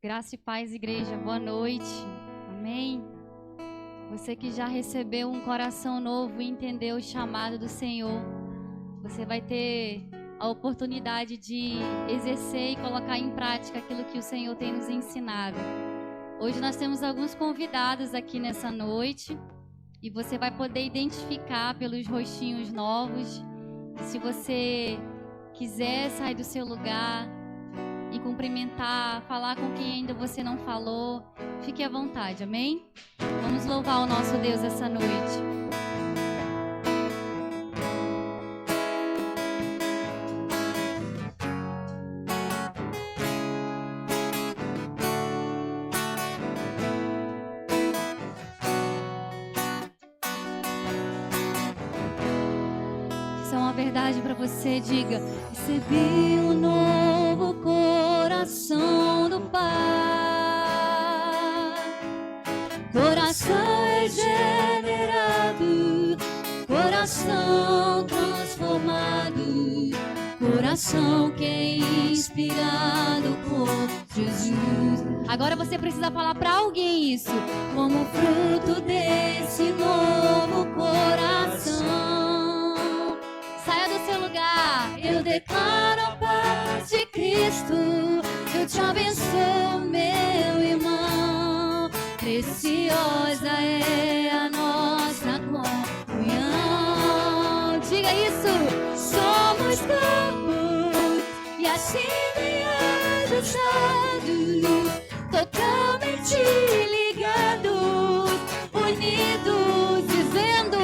Graça e paz, igreja. Boa noite. Amém. Você que já recebeu um coração novo e entendeu o chamado do Senhor, você vai ter a oportunidade de exercer e colocar em prática aquilo que o Senhor tem nos ensinado. Hoje nós temos alguns convidados aqui nessa noite e você vai poder identificar pelos rostinhos novos. E se você quiser sair do seu lugar e cumprimentar, falar com quem ainda você não falou, fique à vontade, amém? Vamos louvar o nosso Deus essa noite. Isso é uma verdade para você, diga: recebi um novo coração do Pai, coração regenerado, coração transformado, coração que é inspirado por Jesus. Agora você precisa falar para alguém isso, como fruto desse novo coração. Saia do seu lugar. Eu declaro a paz de Cristo. Eu te abençoo, meu irmão. Preciosa é a nossa comunhão. Diga isso. Somos corpo e assim bem ajustados, totalmente ligados, unidos, dizendo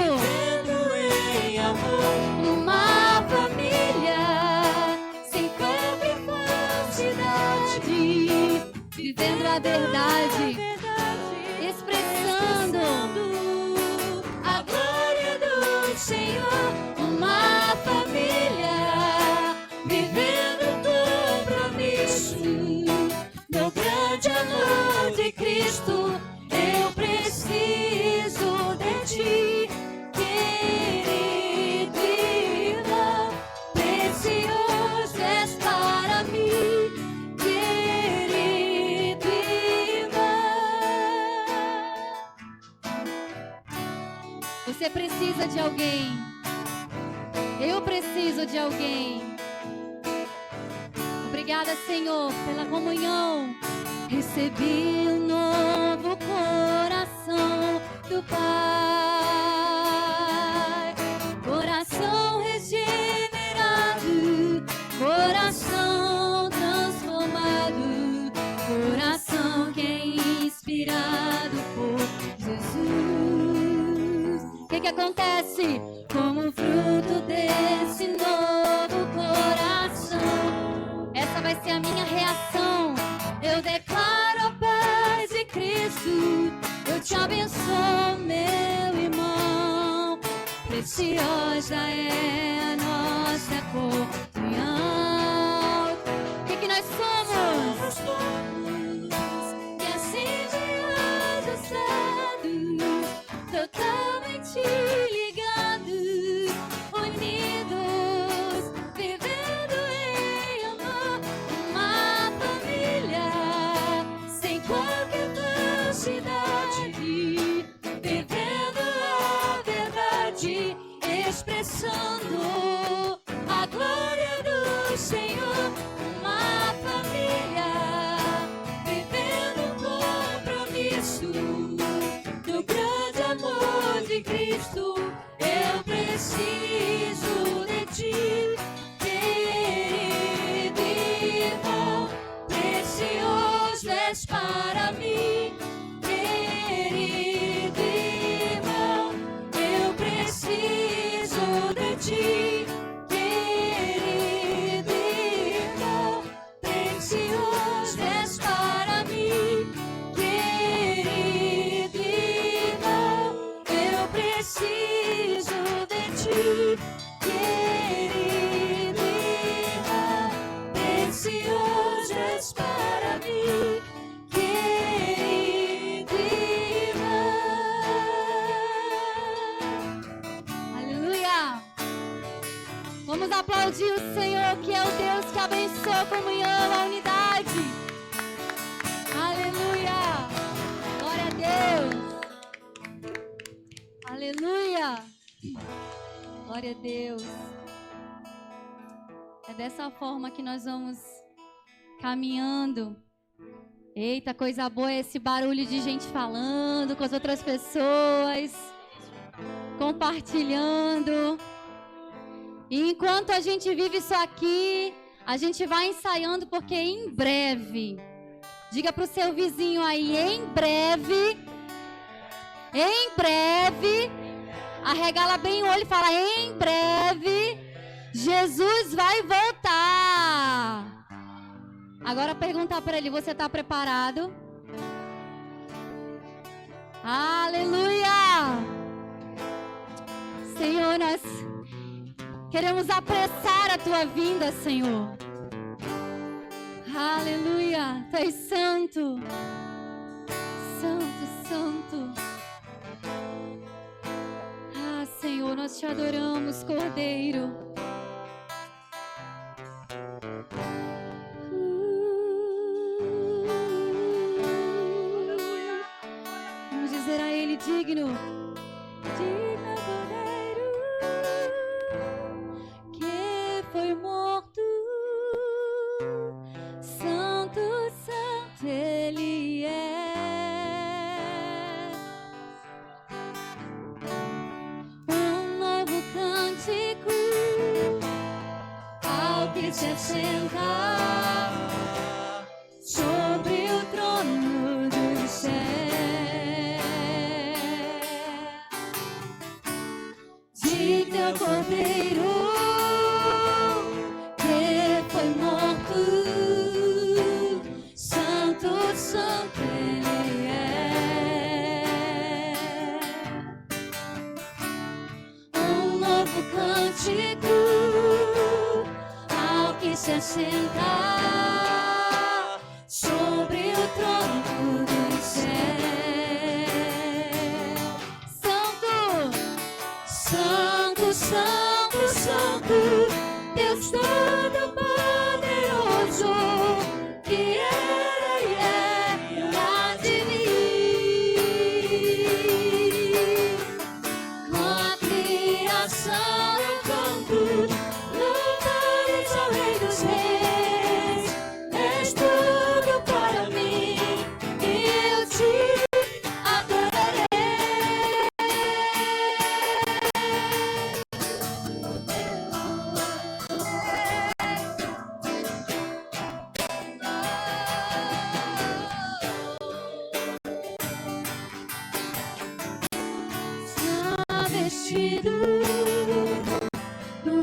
em amor, uma família, sem campo e falsidade, vivendo a verdade, expressando a glória do Senhor, uma família, vivendo o compromisso do grande amor de Cristo. Eu preciso de ti, querido irmão, precioso és para mim, querido irmão. Você precisa de alguém, eu preciso de alguém. Obrigada, Senhor, pela comunhão. Recebi um novo coração do Pai, coração regenerado, coração transformado, coração que é inspirado por Jesus. O que acontece? Como fruto desse novo coração, essa vai ser a minha reação. Eu declaro a paz de Cristo. Eu te abençoo, meu irmão. Preciosa é a nossa comunhão. O que nós somos? E assim ajustados, totalmente ligados, unidos, vivendo em amor, uma família, sem qualquer falsidade, vivendo a verdade, expressando a glória do Senhor, uma família, vivendo o compromisso do grande amor de Cristo. Eu preciso de ti, querido irmão, precioso és para mim, querido irmão. Eu preciso de ti, querido irmão, precioso és para mim, querido irmão. Eu preciso de ti, querido irmão, precioso és para mim, querido irmão. Aleluia! Vamos aplaudir o Senhor, que é o Deus que abençoa a comunhão, a unidade. Glória a Deus. É dessa forma que nós vamos caminhando. Eita, coisa boa é esse barulho de gente falando com as outras pessoas, compartilhando. E enquanto a gente vive isso aqui, a gente vai ensaiando, porque em breve, diga para o seu vizinho aí, em breve, arregala bem o olho e fala, em breve, Jesus vai voltar. Agora perguntar para ele, você está preparado? Aleluia! Senhor, nós queremos apressar a tua vinda, Senhor. Aleluia! Tu és santo, santo, santo. Ah, Senhor, nós te adoramos, Cordeiro. Digno, digno Cordeiro, que foi morto, santo, santo Ele é. Um novo cântico ao que se assenta sobre o trono do céu. Digno Cordeiro, que foi morto, santo, santo Ele é. Um novo cântico ao que se assenta sobre o trono do céu. Santo, santo, santo, Deus Todo-Poderoso, que era e há de vir. Com a criação eu canto, louvores ao Rei dos Reis. És tudo para mim e eu te adorarei. Vestido do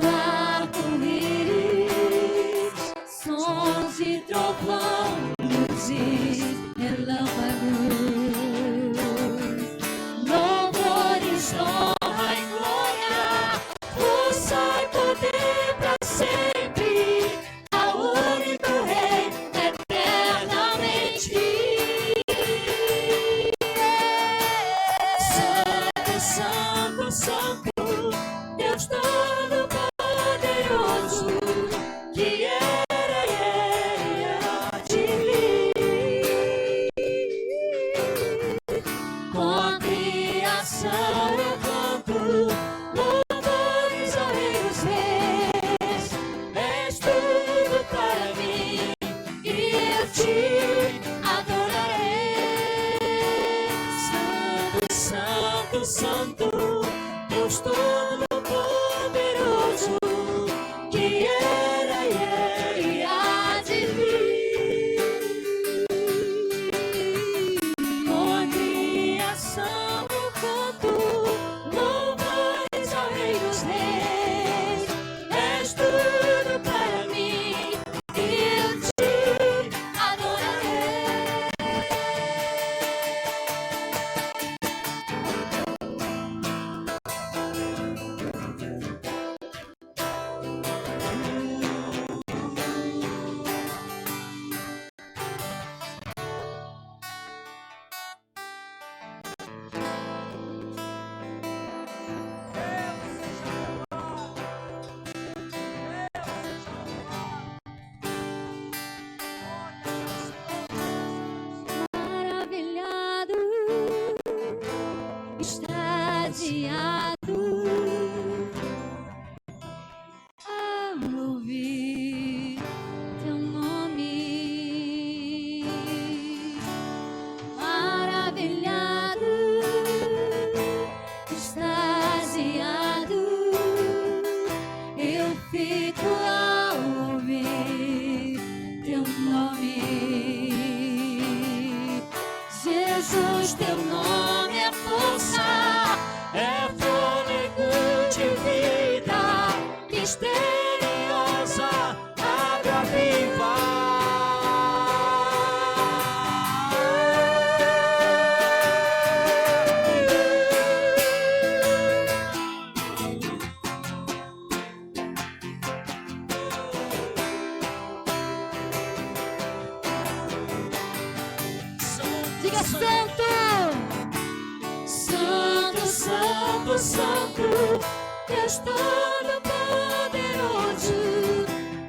arco-íris, sons de trovão, luzes, relâmpagos, louvores, honra e glória, força e poder para sempre, ao único Rei eternamente. Santo, santo, Deus Todo-Poderoso, que era e há de vir. Com a criação eu canto, louvores ao Rei dos Reis. És tudo para mim e eu te adorarei. Santo, santo, Deus Todo-Poderoso, que era e há de vir. Com a criação eu canto, louvores ao Rei dos Reis. És tudo para mim e eu te adorarei. Jesus, teu nome é força, é fôlego de vida, misteriosa, água viva. Diga santo! Santo, santo, santo, Deus Todo-Poderoso,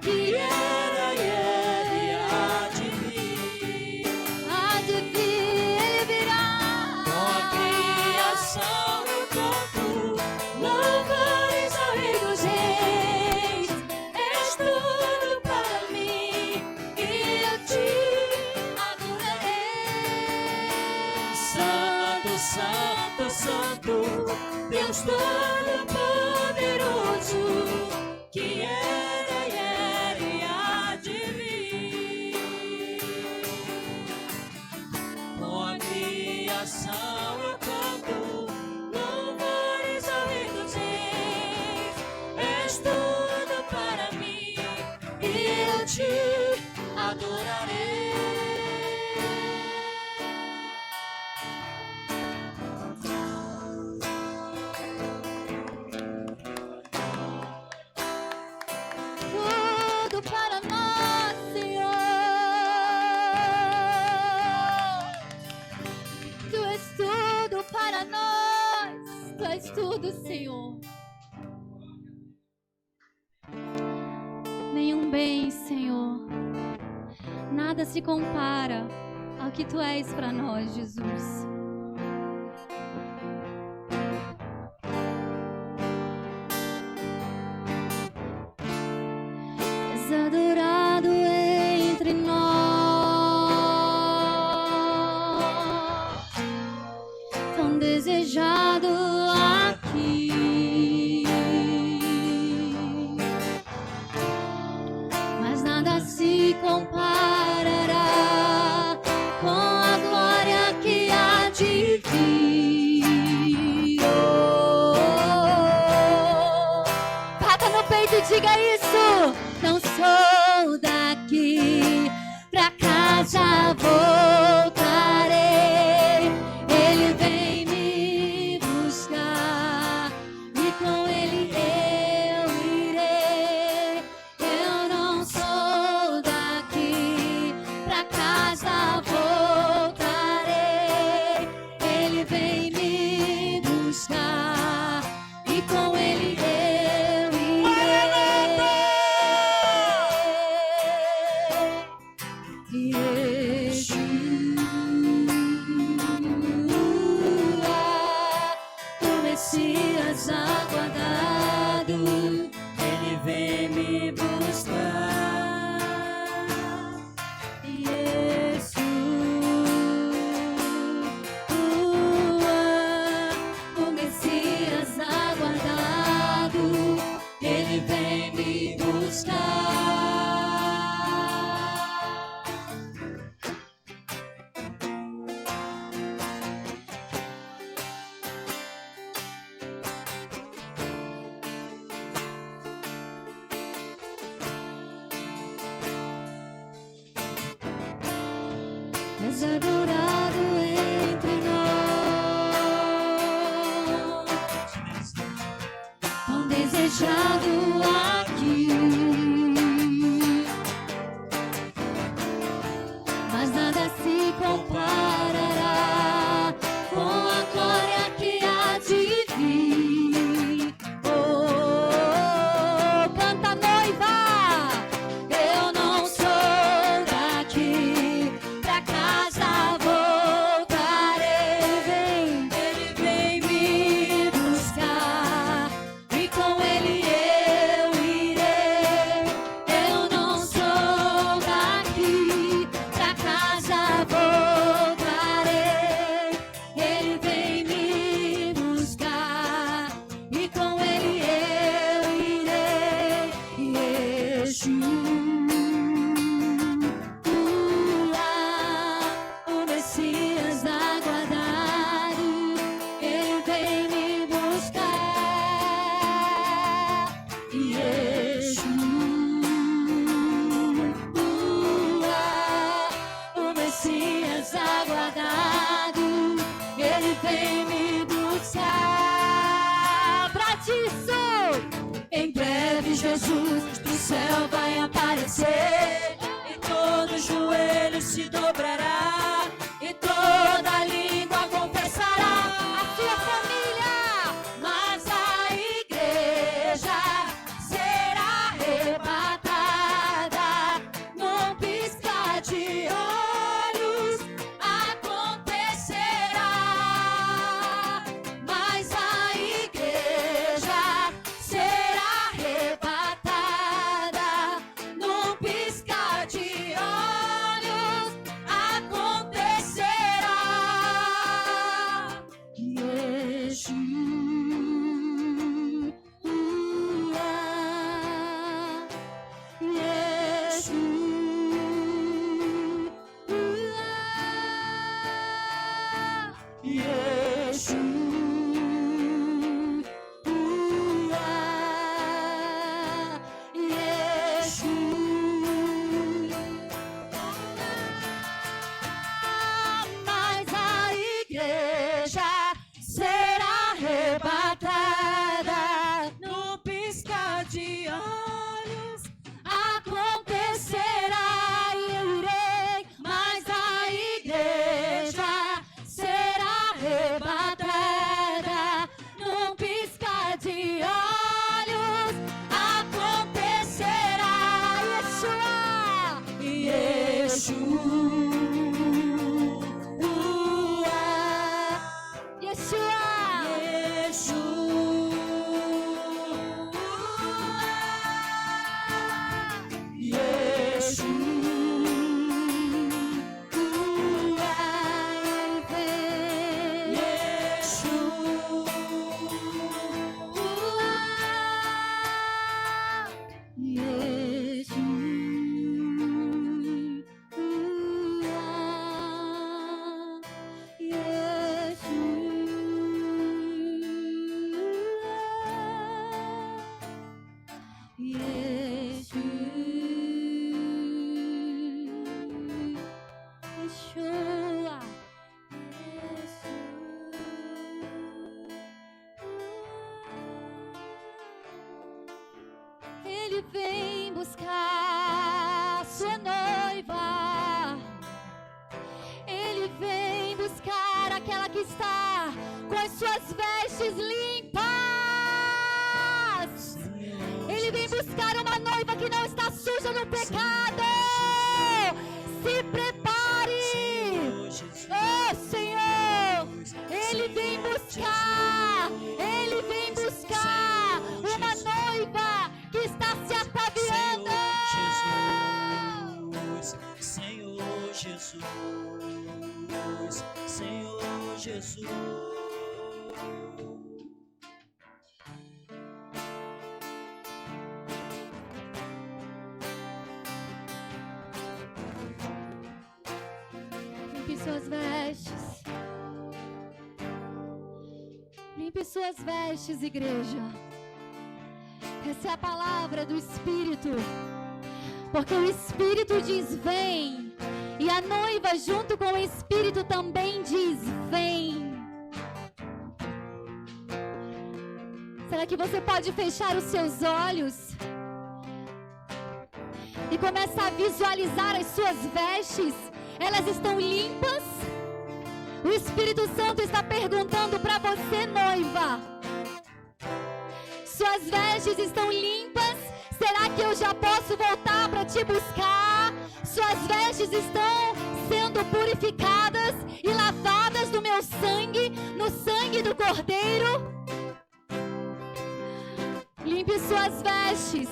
que era e é e há de vir. Há de vir, ele virá. Com a criação no campo, louvores ao Rei dos Reis. És tudo para mim e eu te adorarei. Santo, santo, santo, Deus Todo-Poderoso, que era e é e há de vir. Com a criação eu canto louvores ao Rei dos Reis. És tudo para mim e eu te adorarei. Tudo para nós, Senhor. Tu és tudo para nós. Tu és tudo, Senhor. Nenhum bem, Senhor. Nada se compara ao que tu és para nós, Jesus. És adorado entre nós, tão desejado aqui, mas nada se comparará com a glória que há de vir. Bata no peito e diga isso. Não sou daqui, pra casa voltarei. Ele vem me buscar e com ele eu irei. Eu não sou daqui, pra casa voltarei. Ele vem me buscar e com ele eu o Messias aguardado, Ele vem me buscar. Yeshua, o Messias aguardado, Ele vem me buscar. és adorado entre nós, tão desejado aqui, mas nada se comparará com a glória que há de vir. Oh, canta noiva, eu não sou daqui, pra casa voltarei. Ele vem me buscar e com ele eu vencer, e todo joelho se dobrará, e toda língua confessará. A sua família. Mas a igreja será arrebatada num piscar de olhos, acontecerá. Mas a igreja será arrebatada num piscar de olhos, acontecerá. Mas a igreja será arrebatada no piscar de olhos, acontecerá. E eu irei, mas a igreja será arrebatada num piscar de olhos, acontecerá. Ele vem buscar sua noiva. Ele vem buscar aquela que está com as suas vestes limpas. Ele vem buscar uma noiva que não está suja no pecado. Se prepare. Oh, Senhor. Ele vem buscar. Ele vem buscar uma noiva que está se ataviando. Senhor Jesus, Senhor Jesus. Limpe suas vestes. Limpe suas vestes, igreja. Essa é a palavra do Espírito. Porque o Espírito diz vem. E a noiva junto com o Espírito também diz vem. Será que você pode fechar os seus olhos e começar a visualizar as suas vestes? Elas estão limpas? O Espírito Santo está perguntando para você, noiva. Suas vestes estão limpas? Será que eu já posso voltar para te buscar? Suas vestes estão sendo purificadas e lavadas no meu sangue, no sangue do Cordeiro? Limpe suas vestes.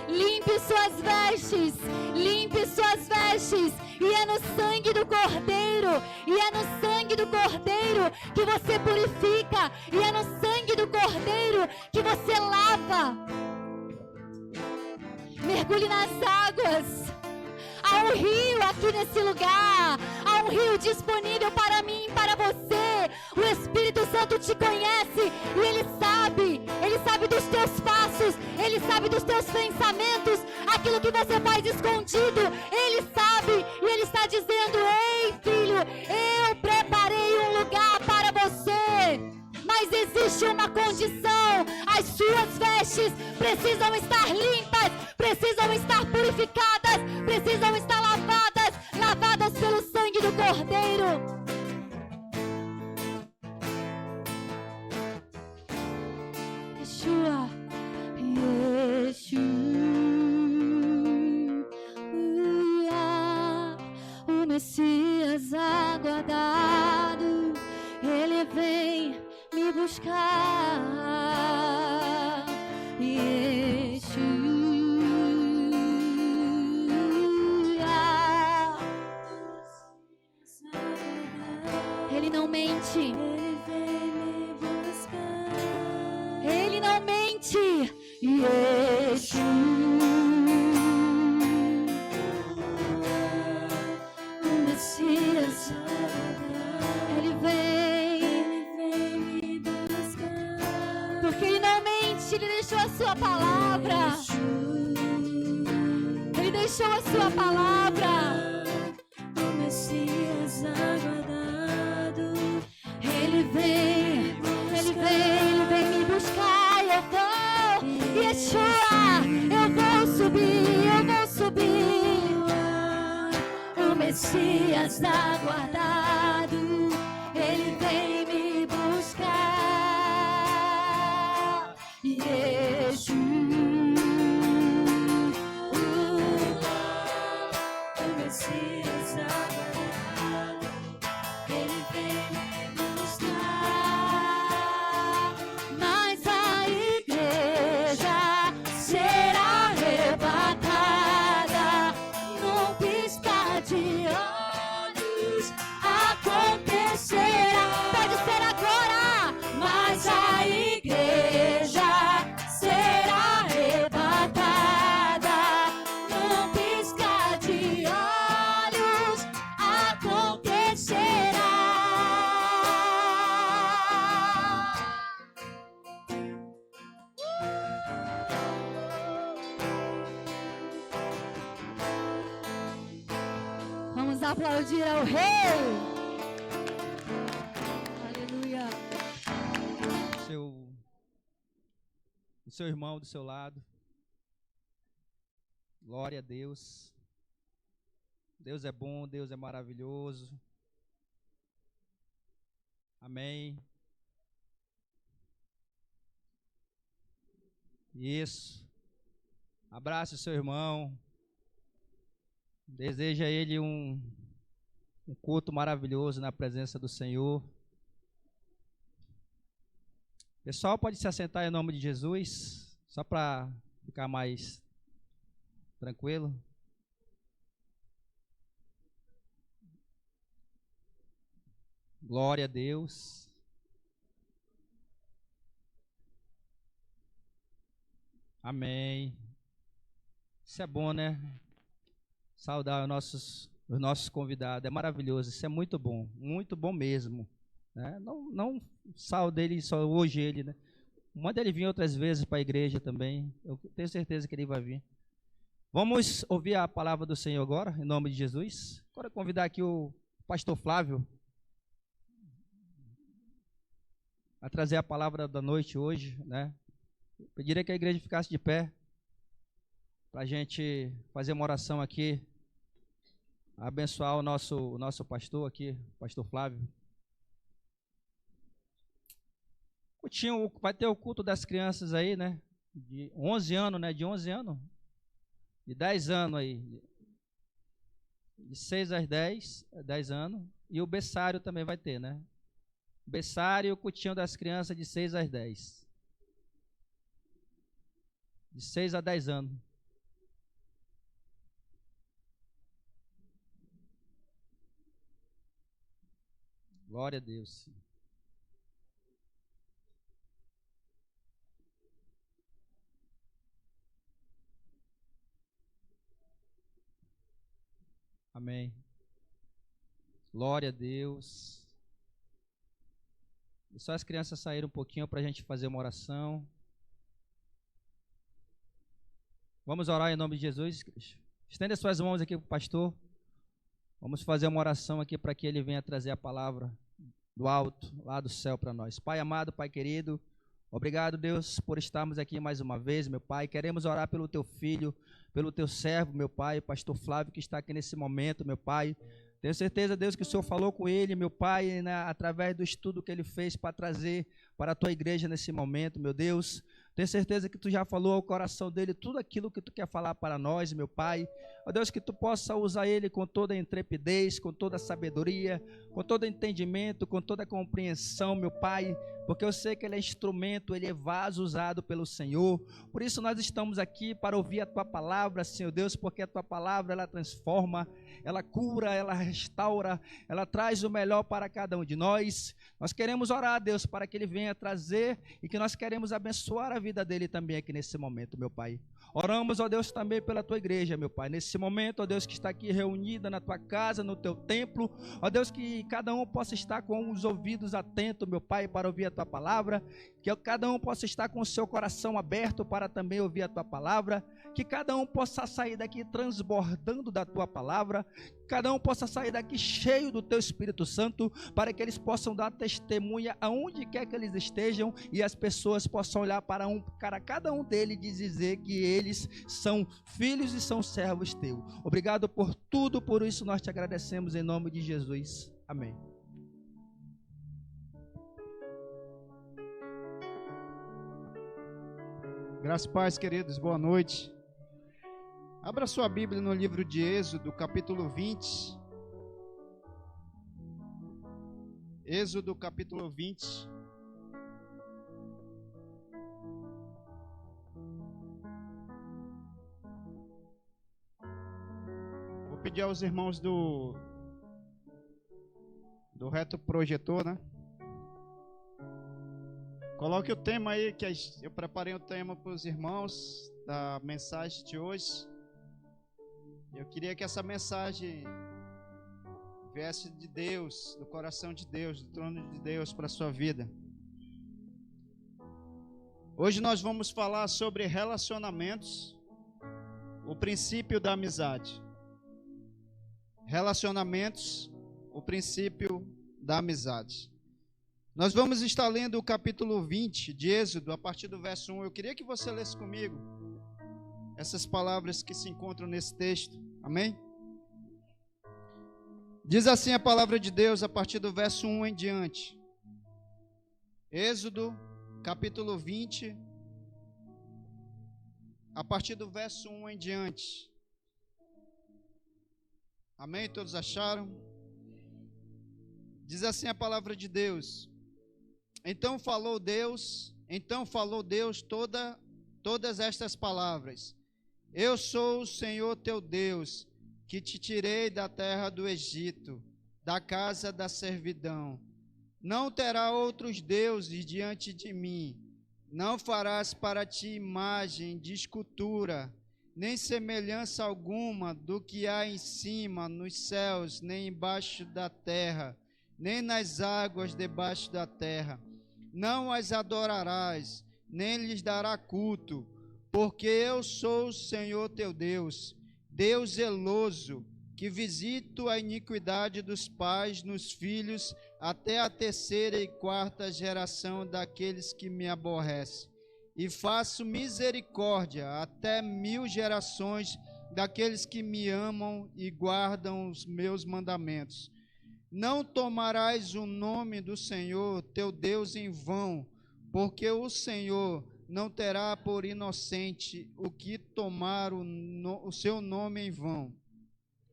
Limpe suas vestes. Limpe suas vestes. E é no sangue do Cordeiro. E é no sangue do Cordeiro que você purifica. E é no sangue do Cordeiro que você lava. Mergulhe nas águas. Há um rio aqui nesse lugar. Há um rio disponível para mim e para você. O Espírito Santo te conhece e Ele sabe dos teus passos, Ele sabe dos teus pensamentos, aquilo que você faz escondido, Ele sabe e Ele está dizendo: ei, filho, eu preparei um lugar para você. Mas existe uma condição: as suas vestes precisam estar limpas, precisam estar purificadas, aguardado, Ele vem me buscar. Yeshua, Ele não mente, Ele vem me buscar. Ele não mente. Yeshua, o Messias, Ele vem me buscar. Porque Ele não mente, Ele deixou a sua palavra. Ele deixou a sua palavra. O Messias aguardado, Ele vem me buscar. Eu vou, Yeshua, eu vou subir. O Messias aguardado, Ele vem me buscar. Yeshua, o Messias aguardado, Ele vem me buscar. Mas a igreja será arrebatada num piscar de olhos. Acontecerá, pode ser agora. Mas a igreja será arrebatada num piscar de olhos. Acontecerá. Vamos aplaudir ao Rei. Aleluia. O seu irmão do seu lado. Glória a Deus. Deus é bom, Deus é maravilhoso. Amém. Isso. Abrace o seu irmão. Deseja a ele um culto maravilhoso na presença do Senhor. Pessoal, pode se assentar em nome de Jesus, só para ficar mais tranquilo. Glória a Deus. Amém. Isso é bom, né? Saudar os nossos convidados. É maravilhoso. Isso é muito bom mesmo. Né? Não só dele, só hoje ele, né? Manda ele vir outras vezes para a igreja também. Eu tenho certeza que ele vai vir. Vamos ouvir a palavra do Senhor agora, em nome de Jesus. Agora convidar aqui o pastor Flávio a trazer a palavra da noite hoje, né? Pediria que a igreja ficasse de pé para a gente fazer uma oração aqui, abençoar o nosso pastor aqui, pastor Flávio. Vai ter o culto das crianças aí, né? De 11 anos, né? De 11 anos. De 10 anos aí. De 6 às 10 anos. E o berçário também vai ter, né? Berçário e o cultinho das crianças de 6 às 10. De 6 a 10 anos. Glória a Deus. Amém. Glória a Deus. E só as crianças saíram um pouquinho para a gente fazer uma oração. Vamos orar em nome de Jesus. Estenda suas mãos aqui para o pastor. Vamos fazer uma oração aqui para que ele venha trazer a palavra do alto, lá do céu para nós. Pai amado, Pai querido, obrigado, Deus, por estarmos aqui mais uma vez, meu Pai. Queremos orar pelo teu filho, pelo teu servo, meu Pai, pastor Flávio, que está aqui nesse momento, meu Pai. Tenho certeza, Deus, que o Senhor falou com ele, meu Pai, né, através do estudo que ele fez para trazer para a tua igreja nesse momento, meu Deus. Tenho certeza que tu já falou ao coração dele tudo aquilo que tu quer falar para nós, meu Pai. Ó Deus, que tu possa usar ele com toda a intrepidez, com toda a sabedoria, com todo o entendimento, com toda a compreensão, meu Pai, porque eu sei que ele é instrumento, ele é vaso usado pelo Senhor. Por isso nós estamos aqui para ouvir a tua palavra, Senhor Deus, porque a tua palavra ela transforma, ela cura, ela restaura, ela traz o melhor para cada um de nós. Nós queremos orar, Deus, para que ele venha trazer e que nós queremos abençoar a vida dele também aqui nesse momento, meu Pai. Oramos, ó Deus, também pela tua igreja, meu Pai, nesse momento, ó Deus, que está aqui reunida na tua casa, no teu templo, ó Deus, que cada um possa estar com os ouvidos atentos, meu Pai, para ouvir a tua palavra, que cada um possa estar com o seu coração aberto para também ouvir a tua palavra, que cada um possa sair daqui transbordando da tua palavra, cada um possa sair daqui cheio do teu Espírito Santo, para que eles possam dar testemunha aonde quer que eles estejam e as pessoas possam olhar para cada um deles e dizer que eles são filhos e são servos teus. Obrigado por tudo, por isso nós te agradecemos em nome de Jesus. Amém. Graças e paz, queridos, boa noite. Abra sua Bíblia no livro de Êxodo, capítulo 20. Êxodo, capítulo 20. Vou pedir aos irmãos do reto projetor, né? Coloque o tema aí, que eu preparei o tema para os irmãos da mensagem de hoje. Eu queria que essa mensagem viesse de Deus, do coração de Deus, do trono de Deus para a sua vida. Hoje nós vamos falar sobre relacionamentos, o princípio da amizade. Relacionamentos, o princípio da amizade. Nós vamos estar lendo o capítulo 20 de Êxodo, a partir do verso 1. Eu queria que você lesse comigo essas palavras que se encontram nesse texto. Amém? Diz assim a palavra de Deus a partir do verso 1 em diante. Êxodo, capítulo 20, a partir do verso 1 em diante. Amém? Todos acharam? Diz assim a palavra de Deus. Então falou Deus todas estas palavras. Eu sou o Senhor teu Deus, que te tirei da terra do Egito, da casa da servidão. Não terá outros deuses diante de mim. Não farás para ti imagem de escultura, nem semelhança alguma do que há em cima nos céus, nem embaixo da terra, nem nas águas debaixo da terra. Não as adorarás, nem lhes dará culto, porque eu sou o Senhor teu Deus, Deus zeloso, que visito a iniquidade dos pais nos filhos, até a terceira e quarta geração daqueles que me aborrecem. E faço misericórdia até 1000 gerações daqueles que me amam e guardam os meus mandamentos. Não tomarás o nome do Senhor teu Deus em vão, porque o Senhor não terá por inocente o que tomar o seu nome em vão.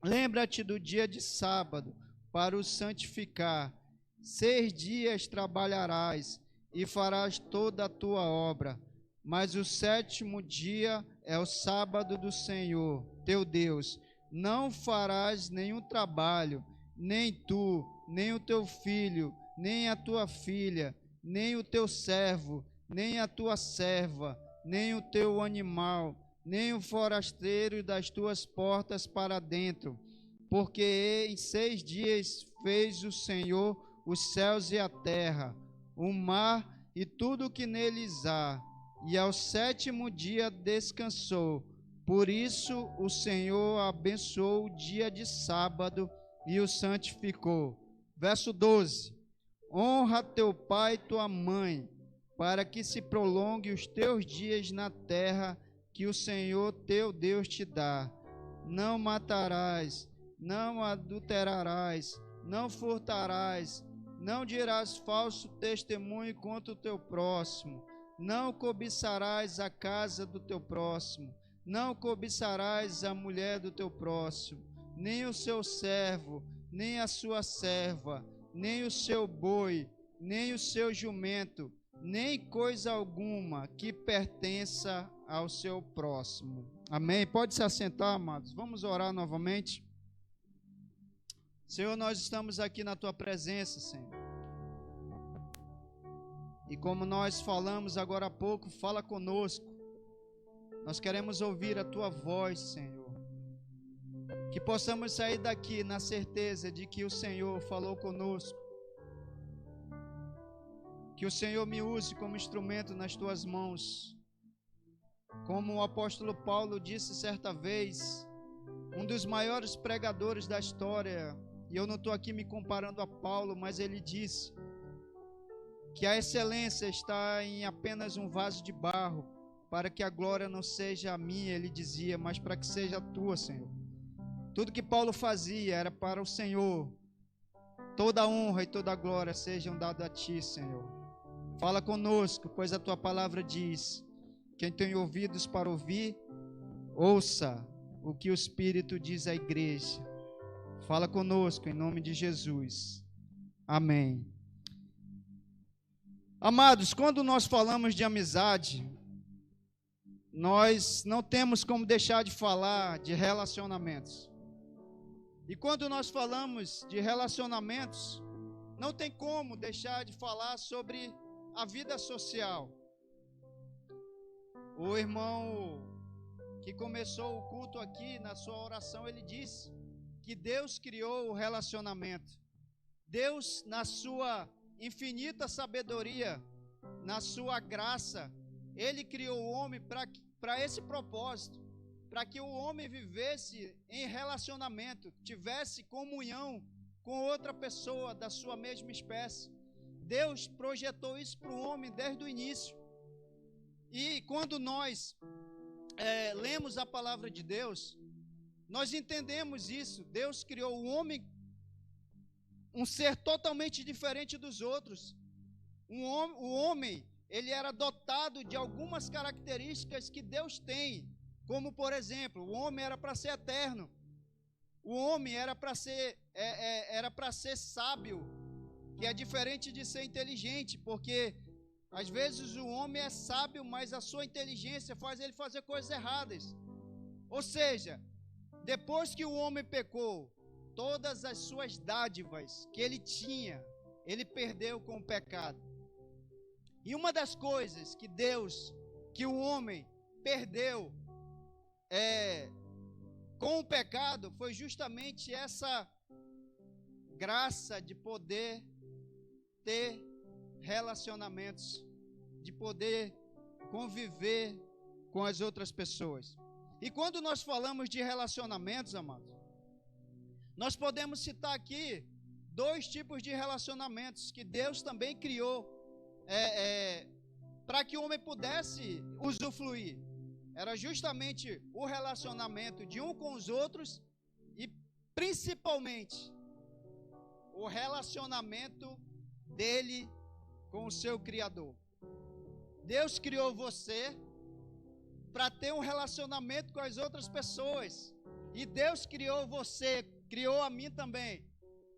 Lembra-te do dia de sábado para o santificar. 6 dias trabalharás e farás toda a tua obra, mas o 7º dia é o sábado do Senhor teu Deus. Não farás nenhum trabalho, nem tu, nem o teu filho, nem a tua filha, nem o teu servo, nem a tua serva, nem o teu animal, nem o forasteiro das tuas portas para dentro, porque em 6 dias fez o Senhor os céus e a terra, o mar e tudo o que neles há, e ao 7º dia descansou. Por isso o Senhor abençoou o dia de sábado e o santificou. Verso 12. Honra teu pai e tua mãe, para que se prolongue os teus dias na terra que o Senhor teu Deus te dá. Não matarás, não adulterarás, não furtarás, não dirás falso testemunho contra o teu próximo, não cobiçarás a casa do teu próximo, Não cobiçarás a mulher do teu próximo, nem o seu servo, nem a sua serva, nem o seu boi, nem o seu jumento, nem coisa alguma que pertença ao seu próximo. Amém? Pode se assentar, amados. Vamos orar novamente. Senhor, nós estamos aqui na tua presença, Senhor. E como nós falamos agora há pouco, fala conosco. Nós queremos ouvir a tua voz, Senhor. Que possamos sair daqui na certeza de que o Senhor falou conosco. Que o Senhor me use como instrumento nas tuas mãos. Como o apóstolo Paulo disse certa vez, um dos maiores pregadores da história, e eu não estou aqui me comparando a Paulo, mas ele disse que a excelência está em apenas um vaso de barro, para que a glória não seja a minha, ele dizia, mas para que seja a tua, Senhor. Tudo que Paulo fazia era para o Senhor. Toda a honra e toda a glória sejam dadas a ti, Senhor. Fala conosco, pois a tua palavra diz: quem tem ouvidos para ouvir, ouça o que o Espírito diz à igreja. Fala conosco, em nome de Jesus. Amém. Amados, quando nós falamos de amizade, nós não temos como deixar de falar de relacionamentos. E quando nós falamos de relacionamentos, não tem como deixar de falar sobre a vida social. O irmão que começou o culto aqui, na sua oração, ele disse que Deus criou o relacionamento. Deus, na sua infinita sabedoria, na sua graça, Ele criou o homem para esse propósito, para que o homem vivesse em relacionamento, tivesse comunhão com outra pessoa da sua mesma espécie. Deus projetou isso para o homem desde o início. E quando nós lemos a palavra de Deus, nós entendemos isso. Deus criou o homem um ser totalmente diferente dos outros. O homem, ele era dotado de algumas características que Deus tem, como por exemplo, o homem era para ser eterno. O homem era para ser sábio, que é diferente de ser inteligente, porque às vezes o homem é sábio, mas a sua inteligência faz ele fazer coisas erradas. Ou seja, depois que o homem pecou, todas as suas dádivas que ele tinha, ele perdeu com o pecado. E uma das coisas que o homem perdeu com o pecado, foi justamente essa graça de poder ter relacionamentos, de poder conviver com as outras pessoas. E quando nós falamos de relacionamentos, amados, nós podemos citar aqui 2 tipos de relacionamentos que Deus também criou para que o homem pudesse usufruir. Era justamente o relacionamento de um com os outros e principalmente o relacionamento dele com o seu Criador. Deus criou você para ter um relacionamento com as outras pessoas. E Deus criou você, criou a mim também,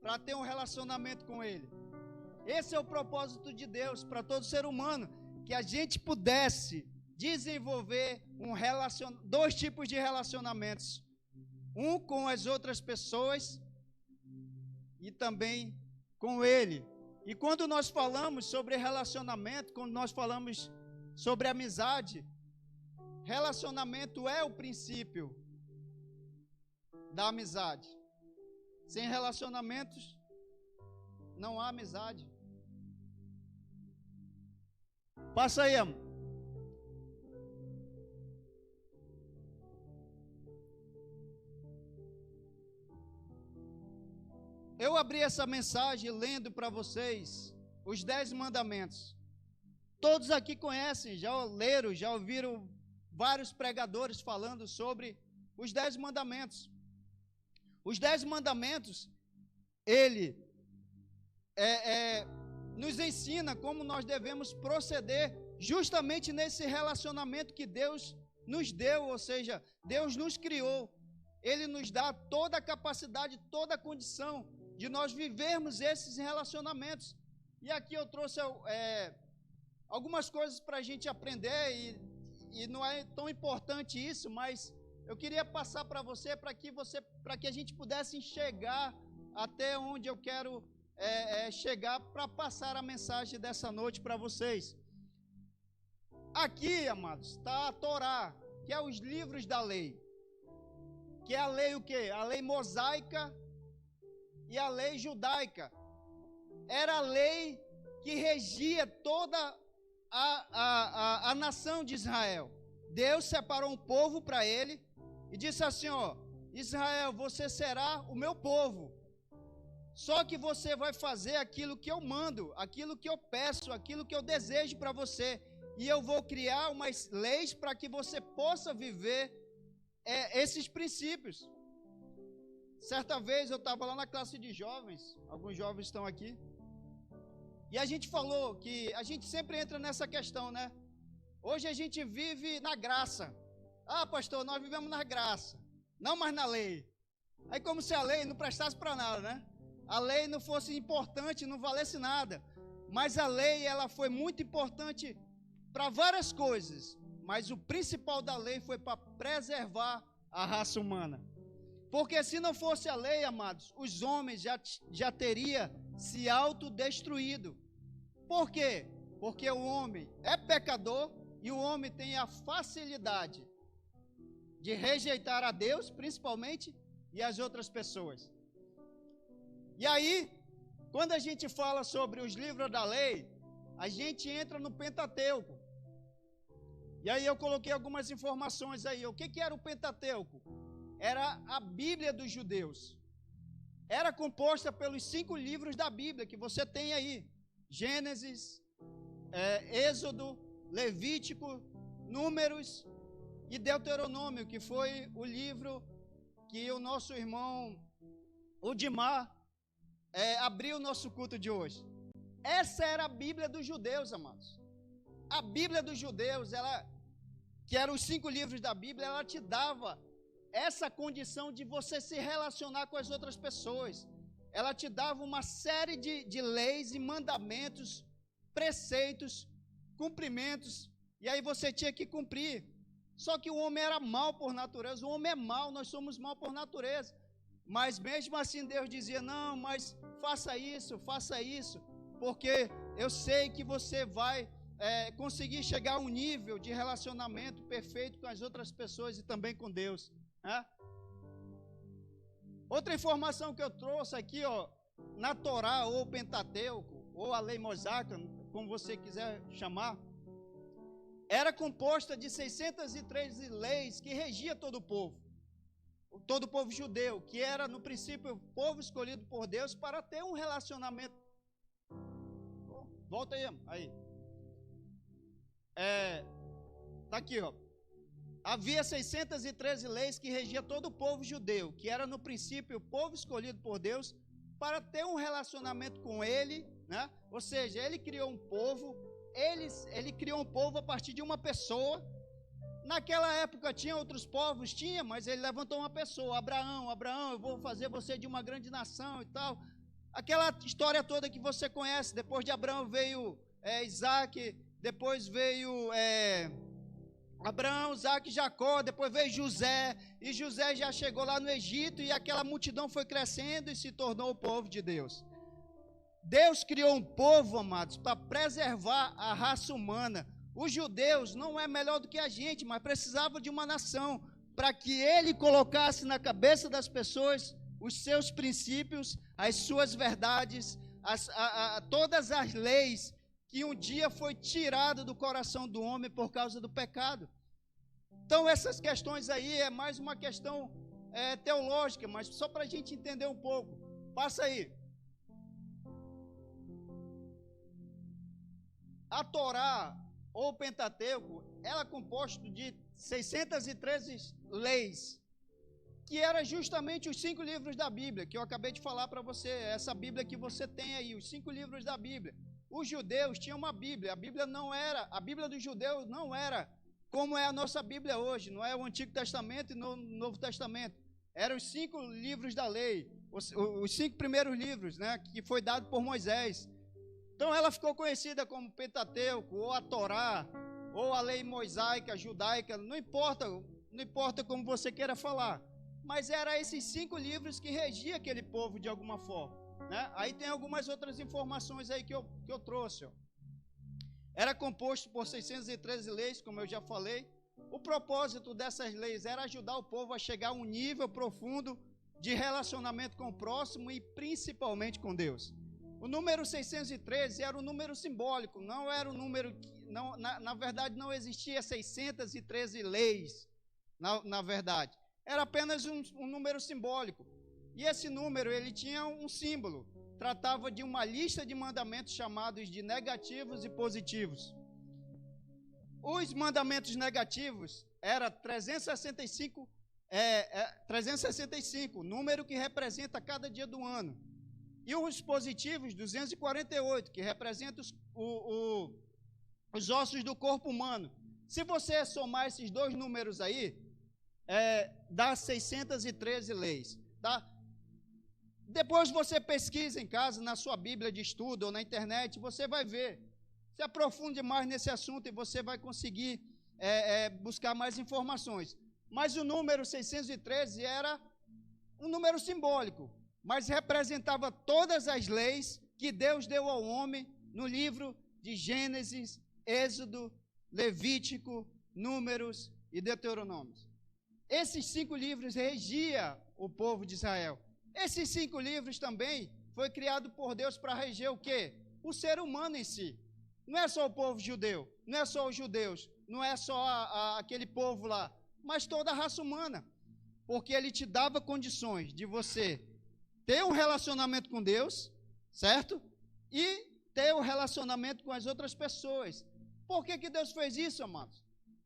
para ter um relacionamento com Ele. Esse é o propósito de Deus para todo ser humano, que a gente pudesse desenvolver 2 tipos de relacionamentos. Um com as outras pessoas e também com Ele. E quando nós falamos sobre relacionamento, quando nós falamos sobre amizade, relacionamento é o princípio da amizade. Sem relacionamentos, não há amizade. Passa aí, amor. Eu abri essa mensagem lendo para vocês os 10 mandamentos. Todos aqui conhecem, já leram, já ouviram vários pregadores falando sobre os 10 mandamentos. Os 10 mandamentos, ele nos ensina como nós devemos proceder justamente nesse relacionamento que Deus nos deu, ou seja, Deus nos criou. Ele nos dá toda a capacidade, toda a condição de nós vivermos esses relacionamentos. E aqui eu trouxe algumas coisas para a gente aprender, e não é tão importante isso, mas eu queria passar para você, para que a gente pudesse enxergar até onde eu quero chegar para passar a mensagem dessa noite para vocês. Aqui, amados, está a Torá, que é os livros da lei. Que é a lei o quê? A lei mosaica e a lei judaica. Era a lei que regia toda a nação de Israel. Deus separou um povo para ele e disse assim, ó, Israel, você será o meu povo. Só que você vai fazer aquilo que eu mando, aquilo que eu peço, aquilo que eu desejo para você. E eu vou criar umas leis para que você possa viver esses princípios. Certa vez eu estava lá na classe de jovens, alguns jovens estão aqui, e a gente falou que a gente sempre entra nessa questão, né? Hoje a gente vive na graça. Ah, pastor, nós vivemos na graça, não mais na lei. Aí como se a lei não prestasse para nada, né? A lei não fosse importante, não valesse nada. Mas a lei, ela foi muito importante para várias coisas, mas o principal da lei foi para preservar a raça humana. Porque se não fosse a lei, amados, os homens já teriam se autodestruído. Por quê? Porque o homem é pecador e o homem tem a facilidade de rejeitar a Deus, principalmente, e as outras pessoas. E aí, quando a gente fala sobre os livros da lei, a gente entra no Pentateuco. E aí eu coloquei algumas informações aí. O que era o Pentateuco? Era a Bíblia dos judeus. Era composta pelos 5 livros da Bíblia que você tem aí. Gênesis, Êxodo, Levítico, Números e Deuteronômio, que foi o livro que o nosso irmão Udimar abriu o nosso culto de hoje. Essa era a Bíblia dos judeus, amados. A Bíblia dos judeus, que eram os 5 livros da Bíblia, ela te dava essa condição de você se relacionar com as outras pessoas. Ela te dava uma série de leis e mandamentos, preceitos, cumprimentos, e aí você tinha que cumprir. Só que o homem era mau por natureza, o homem é mau, nós somos mau por natureza. Mas mesmo assim Deus dizia, não, mas faça isso, porque eu sei que você vai conseguir chegar a um nível de relacionamento perfeito com as outras pessoas e também com Deus. Outra informação que eu trouxe aqui, ó, na Torá ou Pentateuco, ou a lei mosaica, como você quiser chamar, era composta de 613 leis que regia todo o povo judeu, que era no princípio o povo escolhido por Deus para ter um relacionamento. Volta aí. Tá aqui, ó. Havia 613 leis que regia todo o povo judeu, que era no princípio o povo escolhido por Deus para ter um relacionamento com ele, né? Ou seja, ele criou um povo, ele criou um povo a partir de uma pessoa. Naquela época tinha outros povos, mas ele levantou uma pessoa, Abraão, eu vou fazer você de uma grande nação e tal. Aquela história toda que você conhece. Depois de Abraão veio Isaac, depois veio Abraão, Isaac e Jacó, depois veio José, e José já chegou lá no Egito, e aquela multidão foi crescendo e se tornou o povo de Deus. Deus criou um povo, amados, para preservar a raça humana. Os judeus não é melhor do que a gente, mas precisava de uma nação, para que ele colocasse na cabeça das pessoas os seus princípios, as suas verdades, todas as leis, que um dia foi tirado do coração do homem por causa do pecado. Então essas questões aí é mais uma questão teológica, mas só para a gente entender um pouco. Passa aí. A Torá, ou Pentateuco, ela é composta de 613 leis, que era justamente os 5 livros da Bíblia, que eu acabei de falar para você, essa Bíblia que você tem aí, os 5 livros da Bíblia. Os judeus tinham uma Bíblia, a Bíblia dos judeus não era como é a nossa Bíblia hoje, não é o Antigo Testamento e o Novo Testamento. Eram os 5 livros da lei, os 5 primeiros livros, né, que foi dado por Moisés. Então ela ficou conhecida como Pentateuco, ou a Torá, ou a lei mosaica, judaica, não importa como você queira falar. Mas eram esses 5 livros que regiam aquele povo de alguma forma, né? Aí tem algumas outras informações aí que eu trouxe, ó. Era composto por 613 leis, como eu já falei. O propósito dessas leis era ajudar o povo a chegar a um nível profundo de relacionamento com o próximo e principalmente com Deus. O número 613 era um número simbólico, não era um número que, na verdade não existia 613 leis, na verdade. Era apenas um número simbólico. E esse número, ele tinha um símbolo. Tratava de uma lista de mandamentos chamados de negativos e positivos. Os mandamentos negativos era 365, número que representa cada dia do ano. E os positivos, 248, que representam os ossos do corpo humano. Se você somar esses 2 números aí, dá 613 leis, tá? Depois você pesquisa em casa, na sua Bíblia de estudo ou na internet, você vai ver. Se aprofunde mais nesse assunto e você vai conseguir buscar mais informações. Mas o número 613 era um número simbólico, mas representava todas as leis que Deus deu ao homem no livro de Gênesis, Êxodo, Levítico, Números e Deuteronômio. Esses 5 livros regiam o povo de Israel. Esses 5 livros também foi criado por Deus para reger o quê? O ser humano em si. Não é só o povo judeu, não é só os judeus, não é só aquele povo lá, mas toda a raça humana. Porque ele te dava condições de você ter um relacionamento com Deus, certo? E ter um relacionamento com as outras pessoas. Por que Deus fez isso, amados?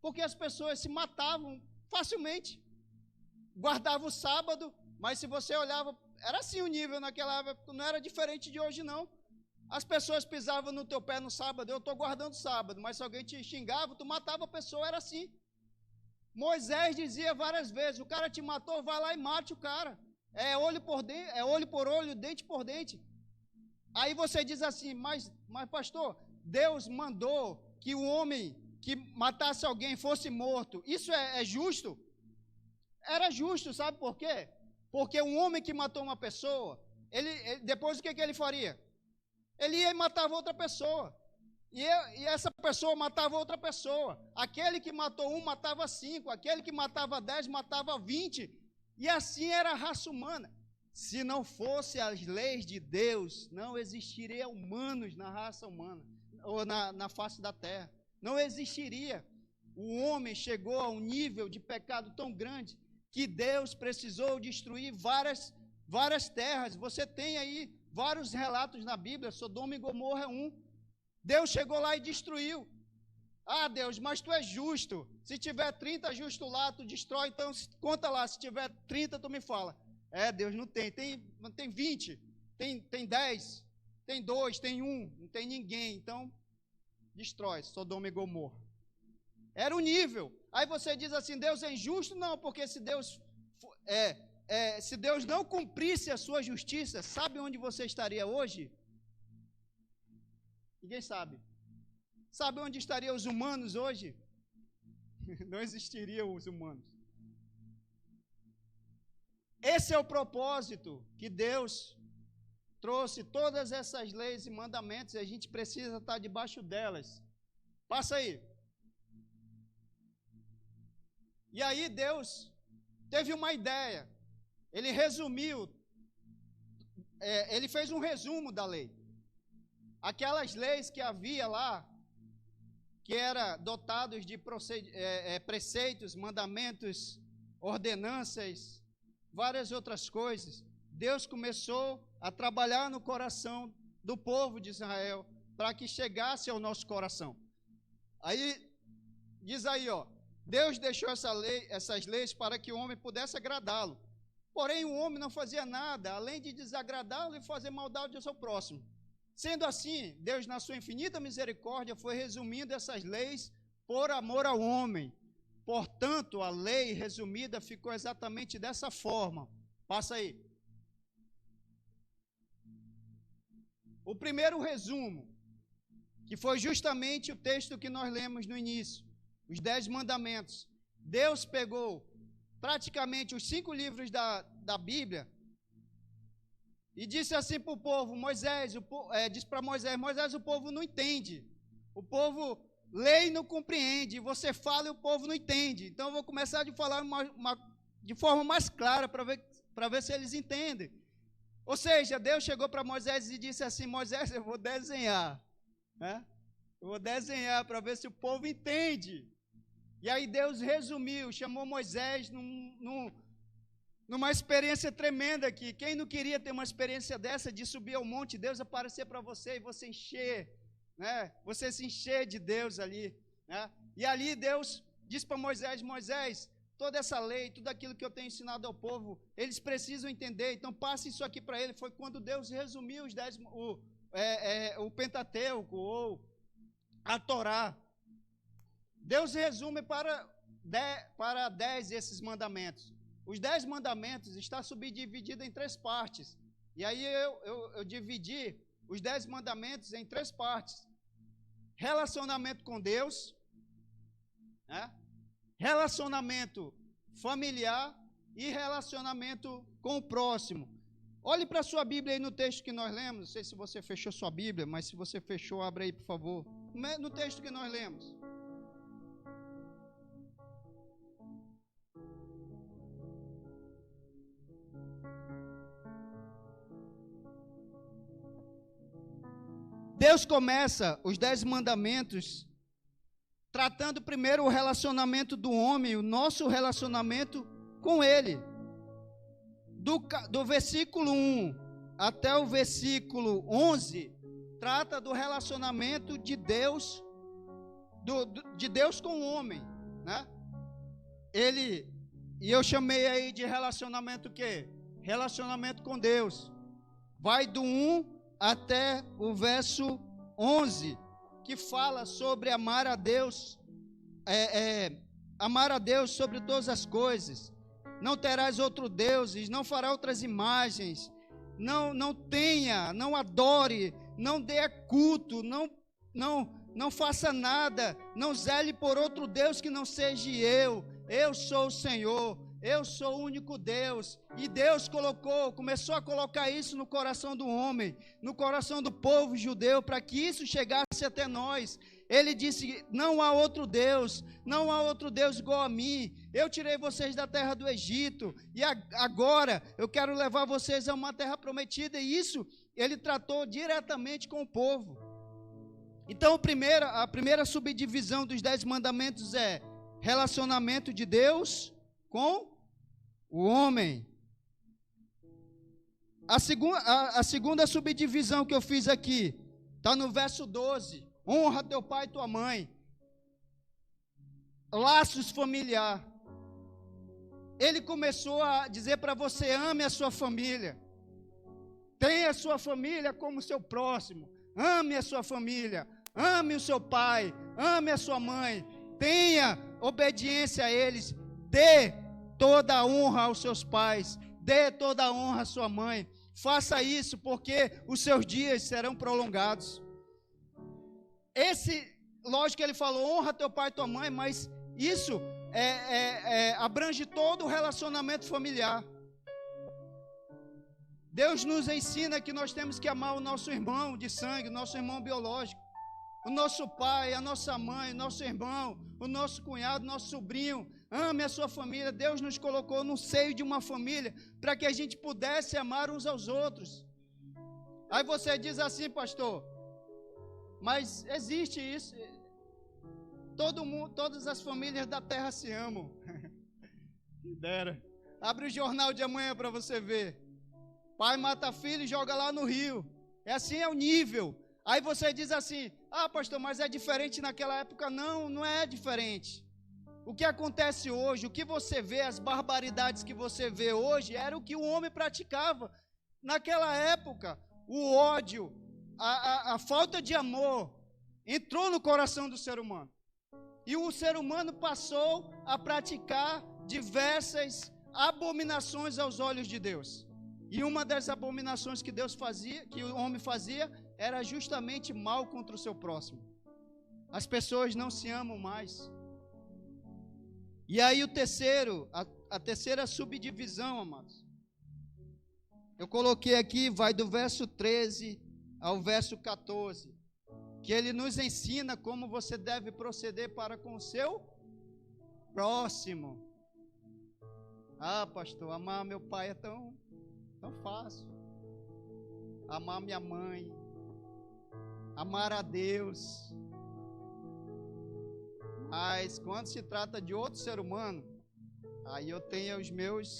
Porque as pessoas se matavam facilmente. Guardavam o sábado, mas se você olhava, era assim o nível naquela época, não era diferente de hoje não. As pessoas pisavam no teu pé no sábado, eu estou guardando o sábado, mas se alguém te xingava, tu matava a pessoa, era assim. Moisés dizia várias vezes, o cara te matou, vai lá e mate o cara. É olho por olho, dente por dente. Aí você diz assim, mas pastor, Deus mandou que o homem que matasse alguém fosse morto. Isso é justo? Era justo, sabe por quê? Porque um homem que matou uma pessoa, depois o que ele faria? Ele ia e matava outra pessoa. E essa pessoa matava outra pessoa. Aquele que matou 1 matava 5. Aquele que matava 10 matava 20. E assim era a raça humana. Se não fosse as leis de Deus, não existiria humanos na raça humana, ou na face da terra. Não existiria. O homem chegou a um nível de pecado tão grande que Deus precisou destruir várias terras. Você tem aí vários relatos na Bíblia, Sodoma e Gomorra é um. Deus chegou lá e destruiu. Ah, Deus, mas tu és justo. Se tiver 30 justos lá, tu destrói, então conta lá, se tiver 30, tu me fala. Deus, não tem 20, tem 10, tem 2, tem 1, não tem ninguém, então destrói Sodoma e Gomorra. Era o nível. Aí você diz assim, Deus é injusto? Não, porque se Deus não cumprisse a sua justiça, sabe onde você estaria hoje? Ninguém sabe. Sabe onde estariam os humanos hoje? Não existiriam os humanos. Esse é o propósito que Deus trouxe todas essas leis e mandamentos, e a gente precisa estar debaixo delas. Passa aí. E aí Deus teve uma ideia. Ele resumiu, ele fez um resumo da lei. Aquelas leis que havia lá, que eram dotados de preceitos, mandamentos, ordenanças, várias outras coisas, Deus começou a trabalhar no coração do povo de Israel para que chegasse ao nosso coração. Aí, diz aí, ó, Deus deixou essas leis para que o homem pudesse agradá-lo. Porém, o homem não fazia nada, além de desagradá-lo e fazer maldade ao seu próximo. Sendo assim, Deus, na sua infinita misericórdia, foi resumindo essas leis por amor ao homem. Portanto, a lei resumida ficou exatamente dessa forma. Passa aí. O primeiro resumo, que foi justamente o texto que nós lemos no início, os 10 mandamentos. Deus pegou praticamente os 5 livros da Bíblia e disse assim para o povo, disse para Moisés, o povo não entende, o povo lê e não compreende, você fala e o povo não entende, então eu vou começar a falar de forma mais clara para ver se eles entendem. Ou seja, Deus chegou para Moisés e disse assim, Moisés, eu vou desenhar, né? Eu vou desenhar para ver se o povo entende. E aí Deus resumiu, chamou Moisés numa experiência tremenda aqui. Quem não queria ter uma experiência dessa, de subir ao monte, Deus aparecer para você e você encher, né? Você se encher de Deus ali, né? E ali Deus disse para Moisés, Moisés, toda essa lei, tudo aquilo que eu tenho ensinado ao povo, eles precisam entender, então passe isso aqui para ele. Foi quando Deus resumiu o Pentateuco, ou a Torá. Deus resume para 10 esses mandamentos. Os 10 mandamentos está subdividido em 3 partes. E aí eu dividi os 10 mandamentos em 3 partes. Relacionamento com Deus, né? Relacionamento familiar e relacionamento com o próximo. Olhe para a sua Bíblia aí no texto que nós lemos. Não sei se você fechou sua Bíblia, mas se você fechou, abra aí, por favor. No texto que nós lemos. Deus começa os 10 mandamentos tratando primeiro o relacionamento do homem, o nosso relacionamento com Ele. Do versículo 1 até o versículo 11, trata do relacionamento de Deus, de Deus com o homem, né? E eu chamei aí de relacionamento o quê? Relacionamento com Deus. Vai do 1 até o verso 11, que fala sobre amar a Deus, amar a Deus sobre todas as coisas. Não terás outros deuses, não fará outras imagens, não tenha, não adore, não dê culto, não faça nada, não zele por outro Deus que não seja eu sou o Senhor, eu sou o único Deus. E Deus começou a colocar isso no coração do homem, no coração do povo judeu, para que isso chegasse até nós. Ele disse, não há outro Deus igual a mim. Eu tirei vocês da terra do Egito, e agora eu quero levar vocês a uma terra prometida, e isso ele tratou diretamente com o povo. Então a primeira subdivisão dos 10 mandamentos é relacionamento de Deus com o homem. A segunda subdivisão que eu fiz aqui está no verso 12. Honra teu pai e tua mãe. Laços familiar. Ele começou a dizer para você, ame a sua família. Tenha a sua família como seu próximo. Ame a sua família. Ame o seu pai. Ame a sua mãe. Tenha obediência a eles. Dê toda a honra aos seus pais. Dê toda a honra à sua mãe. Faça isso, porque os seus dias serão prolongados. Lógico que ele falou, honra teu pai e tua mãe, mas isso abrange todo o relacionamento familiar. Deus nos ensina que nós temos que amar o nosso irmão de sangue, o nosso irmão biológico, o nosso pai, a nossa mãe, o nosso irmão, o nosso cunhado, o nosso sobrinho. Ame a sua família. Deus nos colocou no seio de uma família para que a gente pudesse amar uns aos outros. Aí você diz assim, pastor, mas existe isso. Todas as famílias da terra se amam. Que dera. Abre o jornal de amanhã para você ver. Pai mata filho e joga lá no rio. Assim é o nível. Aí você diz assim, pastor, mas é diferente naquela época. Não, não é diferente. O que acontece hoje, o que você vê, as barbaridades que você vê hoje, era o que o homem praticava. Naquela época, o ódio, a falta de amor, entrou no coração do ser humano. E o ser humano passou a praticar diversas abominações aos olhos de Deus. E uma das abominações que Deus fazia, que o homem fazia, era justamente mal contra o seu próximo. As pessoas não se amam mais. E aí a terceira subdivisão, amados. Eu coloquei aqui, vai do verso 13 ao verso 14, que ele nos ensina como você deve proceder para com o seu próximo. Ah, pastor, amar meu pai é tão fácil. Amar minha mãe, amar a Deus. Mas quando se trata de outro ser humano, aí eu tenho os meus...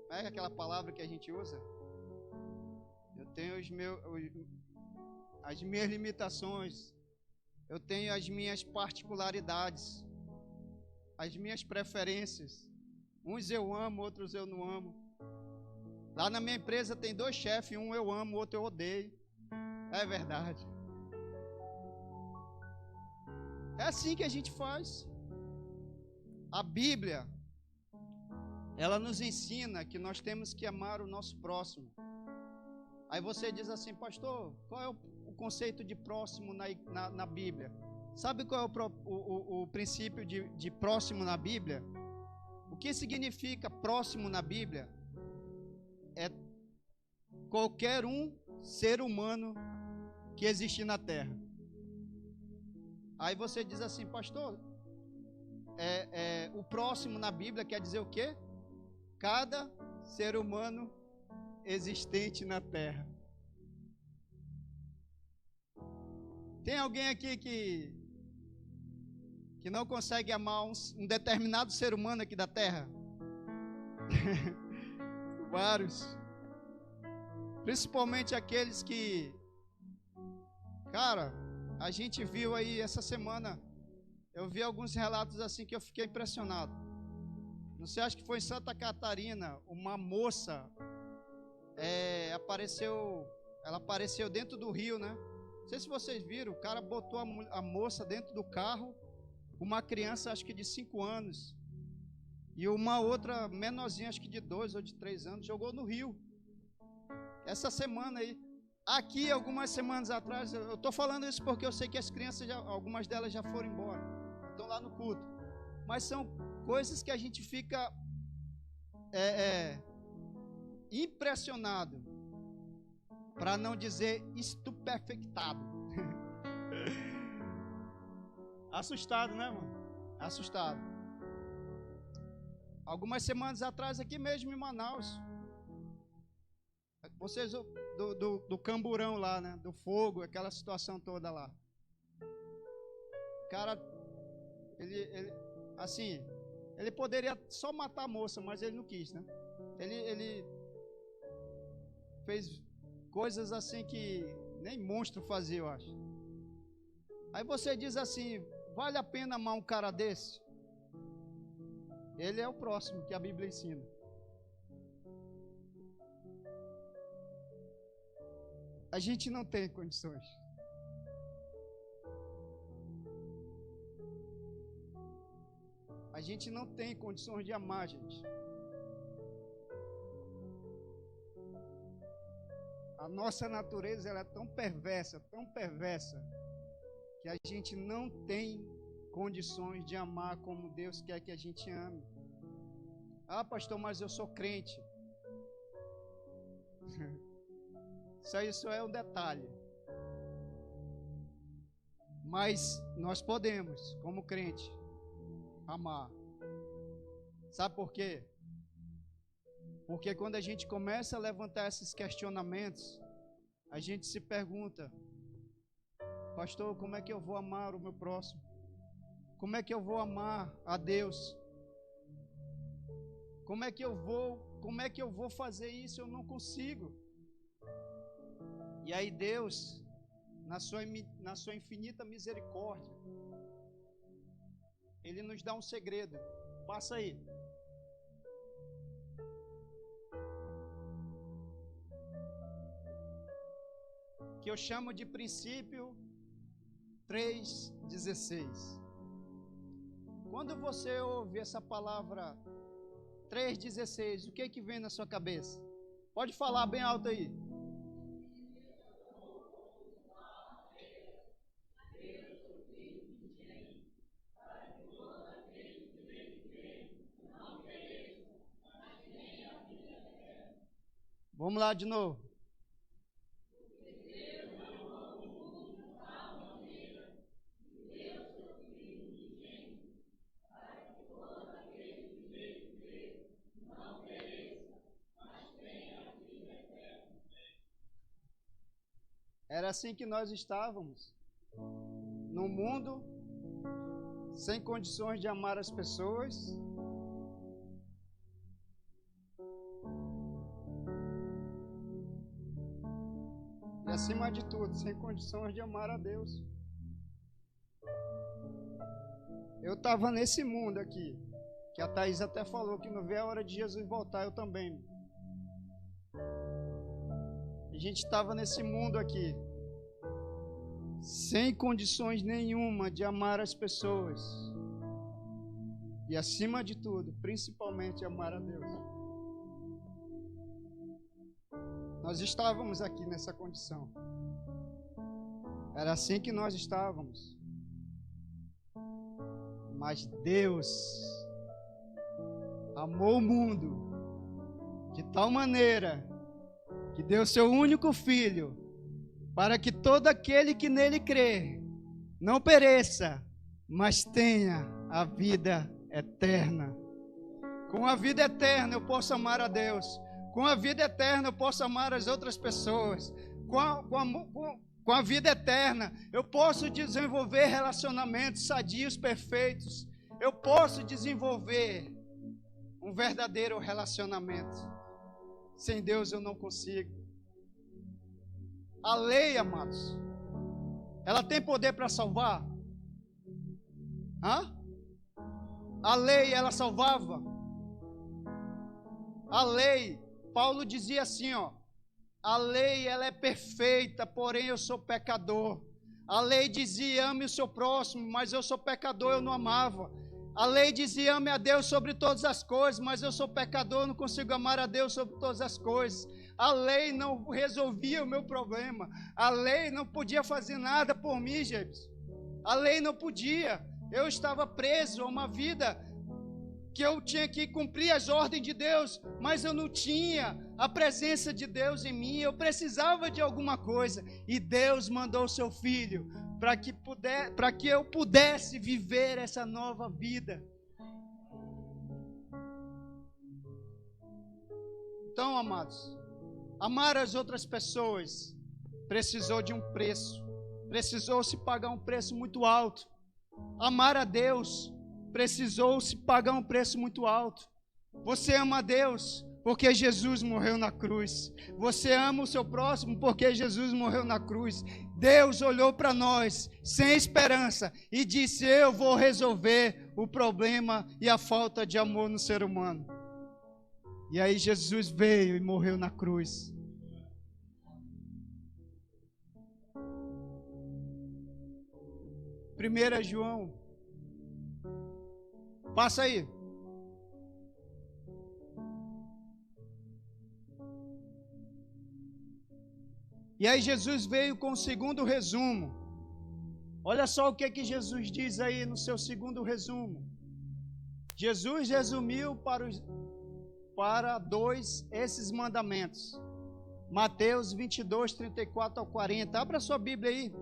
Não é aquela palavra que a gente usa? Eu tenho as minhas limitações. Eu tenho as minhas particularidades. As minhas preferências. Uns eu amo, outros eu não amo. Lá na minha empresa tem 2 chefes, um eu amo, outro eu odeio. É verdade. É assim que a gente faz. A Bíblia, ela nos ensina que nós temos que amar o nosso próximo. Aí você diz assim, pastor, qual é o conceito de próximo na Bíblia? Sabe qual é o princípio de próximo na Bíblia? O que significa próximo na Bíblia? É qualquer um ser humano que existe na terra. Aí você diz assim, pastor, o próximo na Bíblia quer dizer o quê? Cada ser humano existente na terra. Tem alguém aqui que não consegue amar um determinado ser humano aqui da terra? Vários. Principalmente aqueles que, cara, a gente viu aí essa semana, eu vi alguns relatos assim que eu fiquei impressionado. Não sei, acho que foi em Santa Catarina, uma moça ela apareceu dentro do rio, né? Não sei se vocês viram, o cara botou a moça dentro do carro, uma criança acho que de 5 anos, e uma outra menorzinha, acho que de 2 ou de 3 anos, jogou no rio. Essa semana aí. Aqui, algumas semanas atrás, eu estou falando isso porque eu sei que as crianças, algumas delas já foram embora, estão lá no culto. Mas são coisas que a gente fica impressionado, para não dizer estupefactado. Assustado, né, mano? Assustado. Algumas semanas atrás, aqui mesmo em Manaus, vocês do camburão lá, né? Do fogo, aquela situação toda lá. O cara, ele poderia só matar a moça, mas ele não quis, né? Ele fez coisas assim que nem monstro fazia, eu acho. Aí você diz assim, vale a pena amar um cara desse? Ele é o próximo que a Bíblia ensina. A gente não tem condições. A gente não tem condições de amar, gente. A nossa natureza ela é tão perversa, que a gente não tem condições de amar como Deus quer que a gente ame. Ah, pastor, mas eu sou crente. Isso é um detalhe. Mas nós podemos, como crente, amar. Sabe por quê? Porque quando a gente começa a levantar esses questionamentos, a gente se pergunta, pastor, como é que eu vou amar o meu próximo? Como é que eu vou amar a Deus? Como é que eu vou fazer isso? Eu não consigo. E aí Deus, na sua infinita misericórdia, Ele nos dá um segredo. Passa aí. Que eu chamo de princípio 3:16. Quando você ouve essa palavra 3,16, o que vem na sua cabeça? Pode falar bem alto aí. Vamos lá de novo. Era assim que nós estávamos, num mundo sem condições de amar as pessoas, e acima de tudo, sem condições de amar a Deus. Eu estava nesse mundo aqui, que a Thaís até falou que não vê a hora de Jesus voltar, eu também. A gente estava nesse mundo aqui, sem condições nenhuma de amar as pessoas. E acima de tudo, principalmente amar a Deus. Nós estávamos aqui nessa condição. Era assim que nós estávamos. Mas Deus amou o mundo de tal maneira que deu seu único filho, para que todo aquele que nele crê não pereça, mas tenha a vida eterna. Com a vida eterna eu posso amar a Deus. Com a vida eterna eu posso amar as outras pessoas. Com a vida eterna eu posso desenvolver relacionamentos sadios, perfeitos. Eu posso desenvolver um verdadeiro relacionamento. Sem Deus eu não consigo. A lei, amados, ela tem poder para salvar? Hã? A lei, ela salvava? A lei, Paulo dizia assim, ó, a lei, ela é perfeita, porém eu sou pecador. A lei dizia, ame o seu próximo, mas eu sou pecador, eu não amava. A lei dizia, ame a Deus sobre todas as coisas, mas eu sou pecador, eu não consigo amar a Deus sobre todas as coisas. A lei não resolvia o meu problema. A lei não podia fazer nada por mim, James. A lei não podia. Eu estava preso a uma vida que eu tinha que cumprir as ordens de Deus, mas eu não tinha a presença de Deus em mim. Eu precisava de alguma coisa. E Deus mandou o seu Filho para que eu pudesse viver essa nova vida. Então, amados, amar as outras pessoas precisou de um preço. Precisou se pagar um preço muito alto. Amar a Deus precisou se pagar um preço muito alto. Você ama a Deus porque Jesus morreu na cruz. Você ama o seu próximo porque Jesus morreu na cruz. Deus olhou para nós sem esperança e disse: eu vou resolver o problema e a falta de amor no ser humano. E aí Jesus veio e morreu na cruz. Primeira João. Passa aí. E aí Jesus veio com o segundo resumo. Olha só o que Jesus diz aí no seu segundo resumo. Jesus resumiu para dois esses mandamentos. Mateus 22, 34 ao 40. Abra sua Bíblia aí.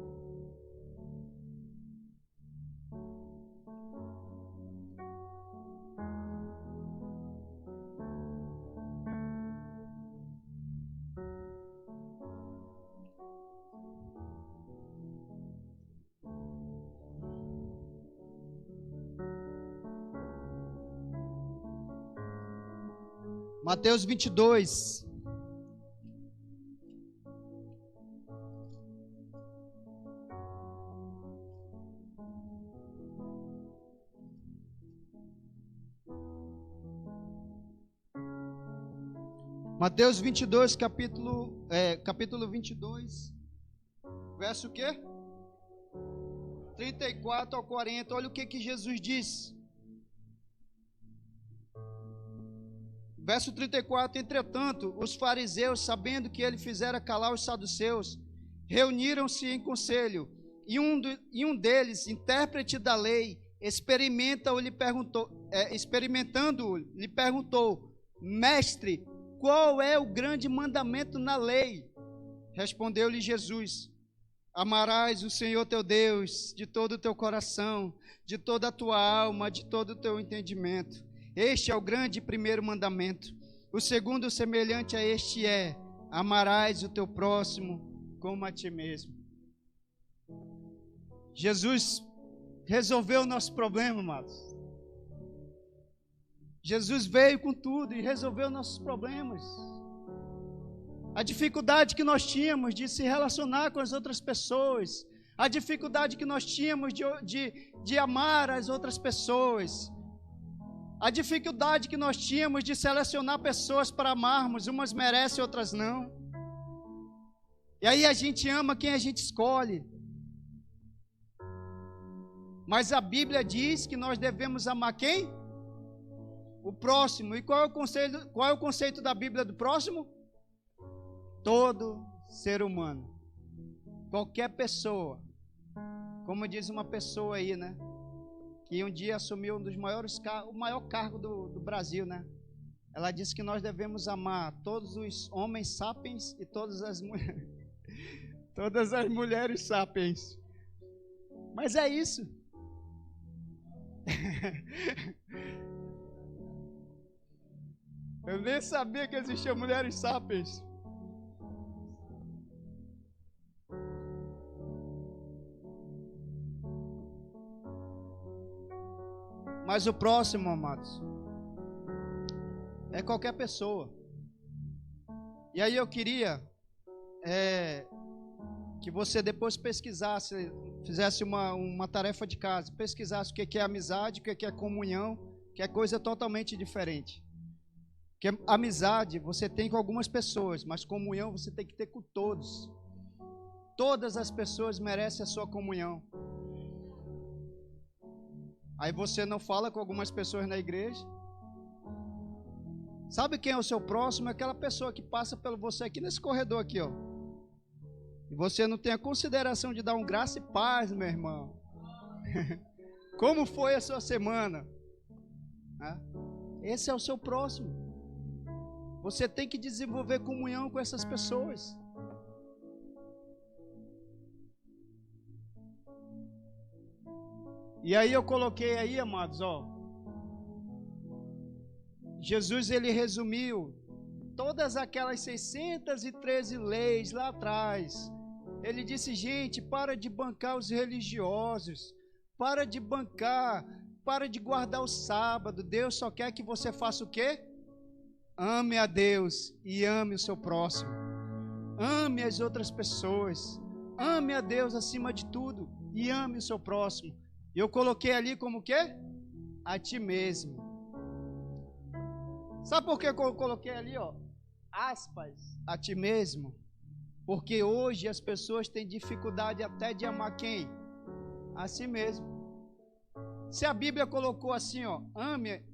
Mateus 22. Mateus 22, capítulo 22, verso o quê? 34 ao 40. Olha o que Jesus disse. Verso 34, entretanto, os fariseus, sabendo que ele fizera calar os saduceus, reuniram-se em conselho, e um deles, intérprete da lei, experimentando-o, lhe perguntou, mestre, qual é o grande mandamento na lei? Respondeu-lhe Jesus, amarás o Senhor teu Deus de todo o teu coração, de toda a tua alma, de todo o teu entendimento. Este é o grande primeiro mandamento. O segundo, semelhante a este, é: amarás o teu próximo como a ti mesmo. Jesus resolveu o nosso problema, amados. Jesus veio com tudo e resolveu nossos problemas. A dificuldade que nós tínhamos de se relacionar com as outras pessoas, a dificuldade que nós tínhamos de amar as outras pessoas, a dificuldade que nós tínhamos de selecionar pessoas para amarmos, umas merecem, outras não. E aí a gente ama quem a gente escolhe. Mas a Bíblia diz que nós devemos amar quem? O próximo. E qual é o conceito da Bíblia do próximo? Todo ser humano. Qualquer pessoa. Como diz uma pessoa aí, né? Que um dia assumiu um dos maiores o maior cargo do Brasil, né? Ela disse que nós devemos amar todos os homens sapiens e todas as mulheres sapiens. Mas é isso. Eu nem sabia que existiam mulheres sapiens. Mas o próximo, amados, é qualquer pessoa. E aí eu queria que você depois pesquisasse, fizesse uma tarefa de casa, pesquisasse o que é amizade, o que é comunhão, que é coisa totalmente diferente. Porque amizade você tem com algumas pessoas, mas comunhão você tem que ter com todos. Todas as pessoas merecem a sua comunhão. Aí você não fala com algumas pessoas na igreja. Sabe quem é o seu próximo? É aquela pessoa que passa pelo você aqui nesse corredor aqui, ó. E você não tem a consideração de dar um graça e paz, meu irmão. Como foi a sua semana? Esse é o seu próximo. Você tem que desenvolver comunhão com essas pessoas. E aí eu coloquei aí, amados, ó. Jesus, ele resumiu todas aquelas 613 leis lá atrás. Ele disse, gente, para de bancar os religiosos, para de guardar o sábado. Deus só quer que você faça o quê? Ame a Deus e ame o seu próximo. Ame as outras pessoas. Ame a Deus acima de tudo e ame o seu próximo. E eu coloquei ali como o quê? A ti mesmo. Sabe por que eu coloquei ali, ó? Aspas, a ti mesmo. Porque hoje as pessoas têm dificuldade até de amar quem? A si mesmo. Se a Bíblia colocou assim, ó, ame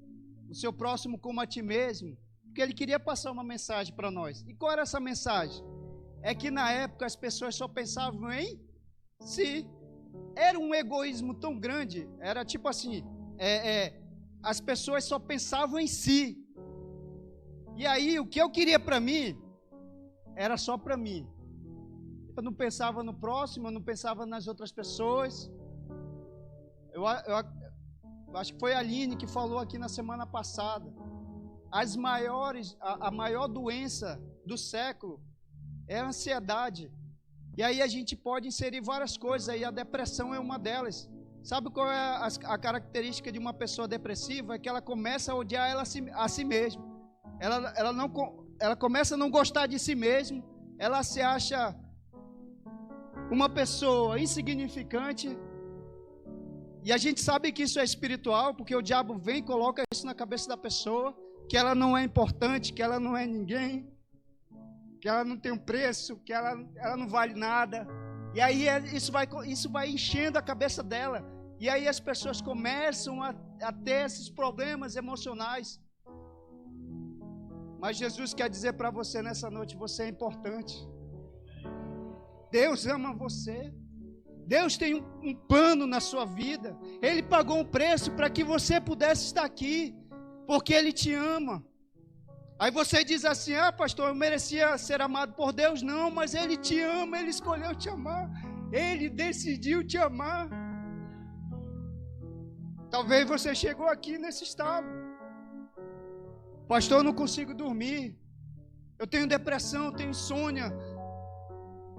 o seu próximo como a ti mesmo, porque ele queria passar uma mensagem para nós. E qual era essa mensagem? É que na época as pessoas só pensavam em si. Era um egoísmo tão grande, era tipo assim, as pessoas só pensavam em si. E aí o que eu queria para mim, era só para mim. Eu não pensava no próximo, eu não pensava nas outras pessoas. Eu acho que foi a Aline que falou aqui na semana passada. A maior doença do século é a ansiedade. E aí a gente pode inserir várias coisas aí, a depressão é uma delas. Sabe qual é a característica de uma pessoa depressiva? É que ela começa a odiar a si mesma. Ela começa a não gostar de si mesma, ela se acha uma pessoa insignificante. E a gente sabe que isso é espiritual, porque o diabo vem e coloca isso na cabeça da pessoa, que ela não é importante, que ela não é ninguém, que ela não tem um preço, que ela não vale nada. E aí isso vai enchendo a cabeça dela. E aí as pessoas começam a ter esses problemas emocionais. Mas Jesus quer dizer para você nessa noite, você é importante. Deus ama você. Deus tem um plano na sua vida. Ele pagou um preço para que você pudesse estar aqui, porque Ele te ama. Aí você diz assim, pastor, eu merecia ser amado por Deus. Não, mas Ele te ama, Ele escolheu te amar. Ele decidiu te amar. Talvez você chegou aqui nesse estado. Pastor, eu não consigo dormir. Eu tenho depressão, eu tenho insônia.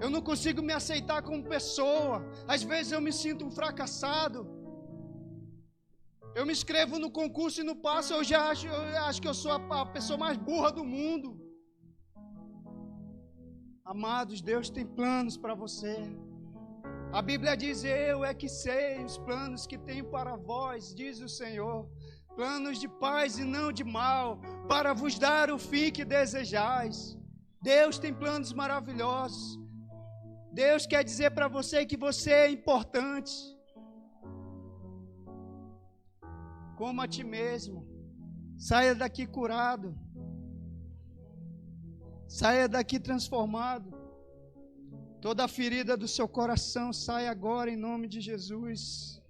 Eu não consigo me aceitar como pessoa. Às vezes eu me sinto um fracassado. Eu me inscrevo no concurso e não passo. Eu acho que eu sou a pessoa mais burra do mundo. Amados, Deus tem planos para você. A Bíblia diz, eu é que sei os planos que tenho para vós, diz o Senhor. Planos de paz e não de mal, para vos dar o fim que desejais. Deus tem planos maravilhosos. Deus quer dizer para você que você é importante. Coma a ti mesmo. Saia daqui curado. Saia daqui transformado. Toda a ferida do seu coração saia agora em nome de Jesus.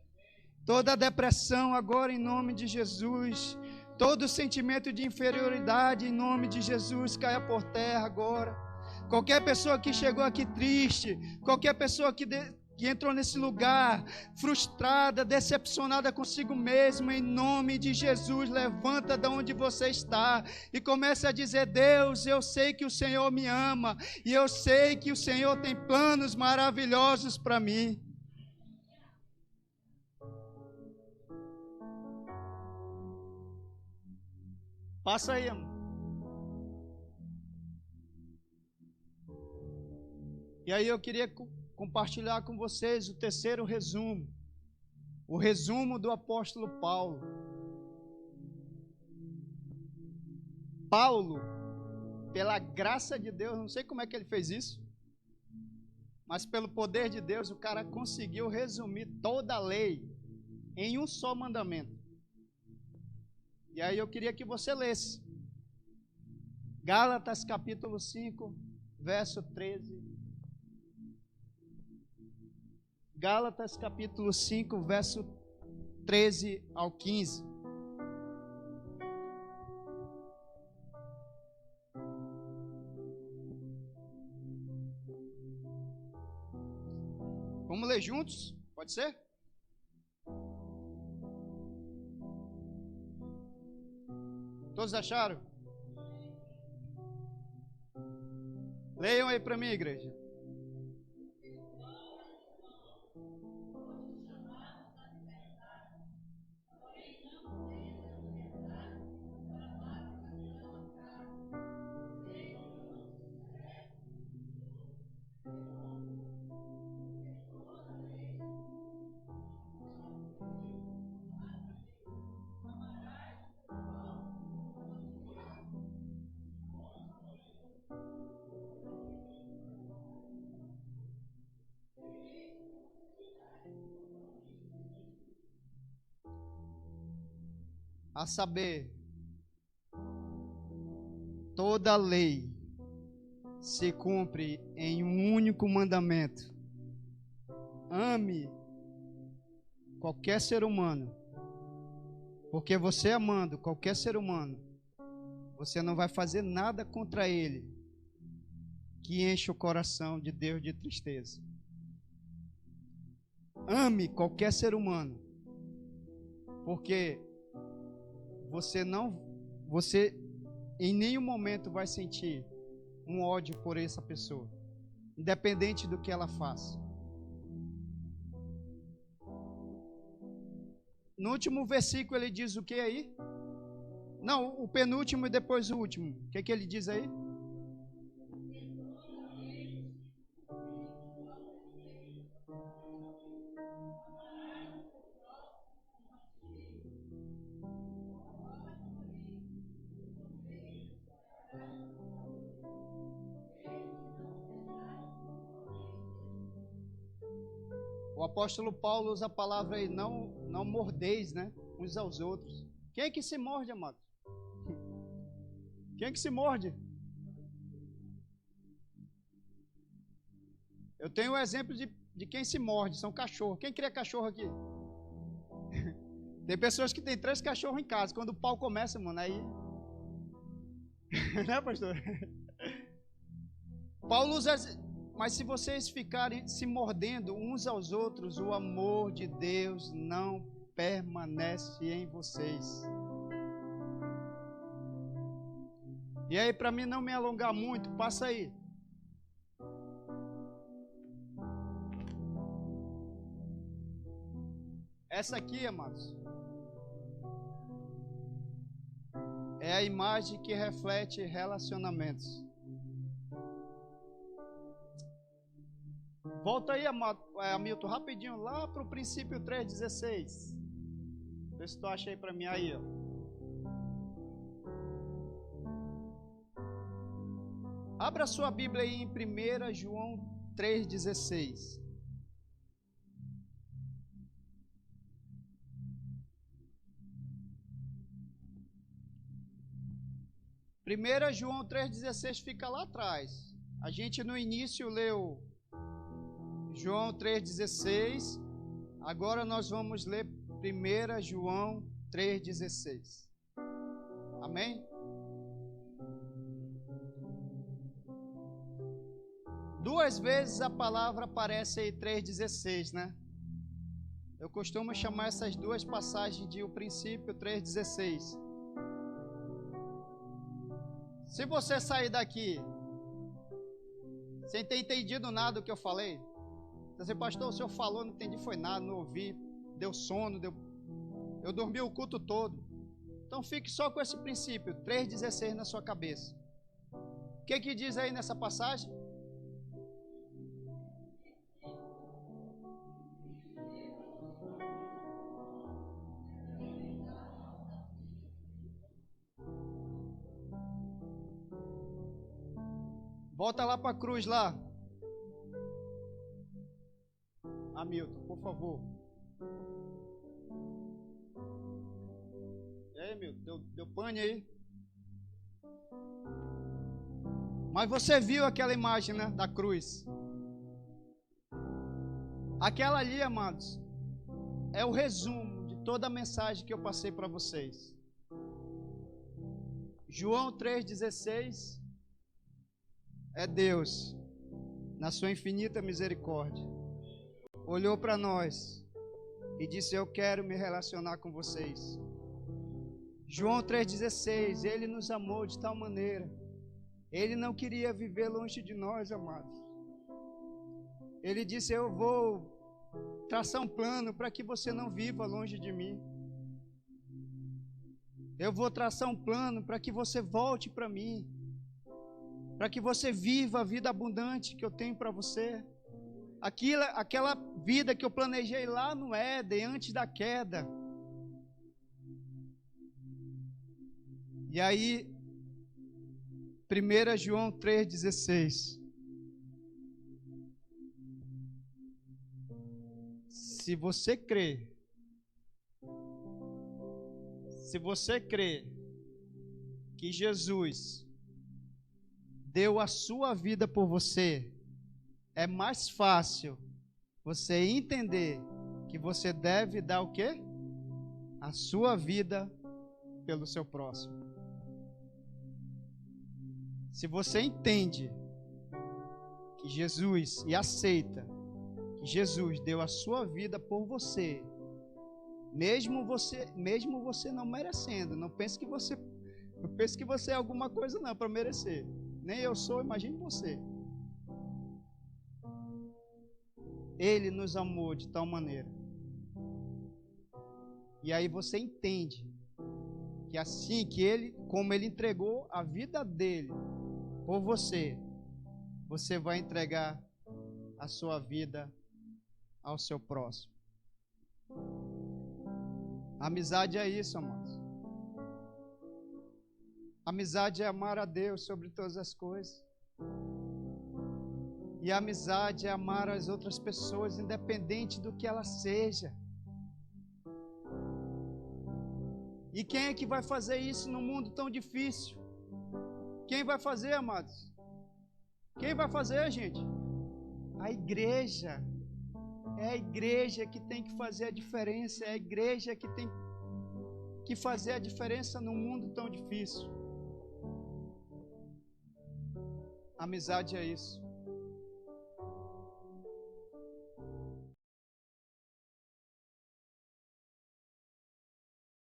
Toda a depressão agora em nome de Jesus. Todo sentimento de inferioridade em nome de Jesus caia por terra agora. Qualquer pessoa que chegou aqui triste, qualquer pessoa que entrou nesse lugar frustrada, decepcionada consigo mesma, em nome de Jesus, levanta de onde você está e comece a dizer, Deus, eu sei que o Senhor me ama e eu sei que o Senhor tem planos maravilhosos para mim. Passa aí, amor. E aí eu queria compartilhar com vocês o terceiro resumo. O resumo do apóstolo Paulo. Paulo, pela graça de Deus, não sei como é que ele fez isso, mas pelo poder de Deus, o cara conseguiu resumir toda a lei em um só mandamento. E aí eu queria que você lesse. Gálatas capítulo 5, verso 13. Gálatas capítulo 5, verso 13 ao 15. Vamos ler juntos? Pode ser? Todos acharam? Leiam aí para mim, igreja. A saber, toda a lei se cumpre em um único mandamento: ame qualquer ser humano, porque você amando qualquer ser humano, você não vai fazer nada contra ele que enche o coração de Deus de tristeza. Ame qualquer ser humano, porque você em nenhum momento vai sentir um ódio por essa pessoa, independente do que ela faça. No último versículo ele diz o que aí? Não, o penúltimo e depois o último. O que é que ele diz aí? O apóstolo Paulo usa a palavra aí, não mordeis, né? Uns aos outros. Quem é que se morde, amado? Quem que se morde? Eu tenho um exemplo de quem se morde, são cachorros. Quem cria cachorro aqui? Tem pessoas que têm 3 cachorros em casa. Quando o pau começa, mano, aí... Né, pastor? Paulo usa... Mas se vocês ficarem se mordendo uns aos outros, o amor de Deus não permanece em vocês. E aí, para mim não me alongar muito, passa aí. Essa aqui, amados, é a imagem que reflete relacionamentos. Volta aí, Hamilton, rapidinho, lá para o princípio 3,16. Vê se tu acha aí para mim, aí, ó. Abra sua Bíblia aí em 1 João 3,16. Primeira João 3,16 fica lá atrás. A gente no início leu João 3,16. Agora nós vamos ler 1 João 3,16. Amém? Duas vezes a palavra aparece aí 3,16, né? Eu costumo chamar essas duas passagens de o princípio 3,16. Se você sair daqui sem ter entendido nada do que eu falei, você, pastor, o senhor falou, não entendi, foi nada, não ouvi, deu sono, eu dormi o culto todo. Então fique só com esse princípio, 3,16 na sua cabeça. O que diz aí nessa passagem? Volta lá para a cruz lá. Hamilton, por favor. E aí, Hamilton, deu pane aí? Mas você viu aquela imagem, né, da cruz? Aquela ali, amados, é o resumo de toda a mensagem que eu passei para vocês. João 3,16 é Deus, na sua infinita misericórdia, olhou para nós e disse: eu quero me relacionar com vocês. João 3,16, Ele nos amou de tal maneira, Ele não queria viver longe de nós, amados. Ele disse: eu vou traçar um plano para que você não viva longe de mim. Eu vou traçar um plano para que você volte para mim, para que você viva a vida abundante que eu tenho para você. Aquela vida que eu planejei lá no Éden, antes da queda. E aí, 1 João 3,16. Se você crê que Jesus deu a sua vida por você, é mais fácil você entender que você deve dar o quê? A sua vida pelo seu próximo. Se você entende que Jesus e aceita que Jesus deu a sua vida por você, mesmo você não merecendo, não pense que você é alguma coisa não para merecer. Nem eu sou, imagine você. Ele nos amou de tal maneira. E aí você entende que assim que como ele entregou a vida dele por você, você vai entregar a sua vida ao seu próximo. Amizade é isso, amados. Amizade é amar a Deus sobre todas as coisas. E a amizade é amar as outras pessoas, independente do que ela seja. E quem é que vai fazer isso num mundo tão difícil? Quem vai fazer, amados? Quem vai fazer, gente? A igreja. É a igreja que tem que fazer a diferença. É a igreja que tem que fazer a diferença num mundo tão difícil. Amizade é isso.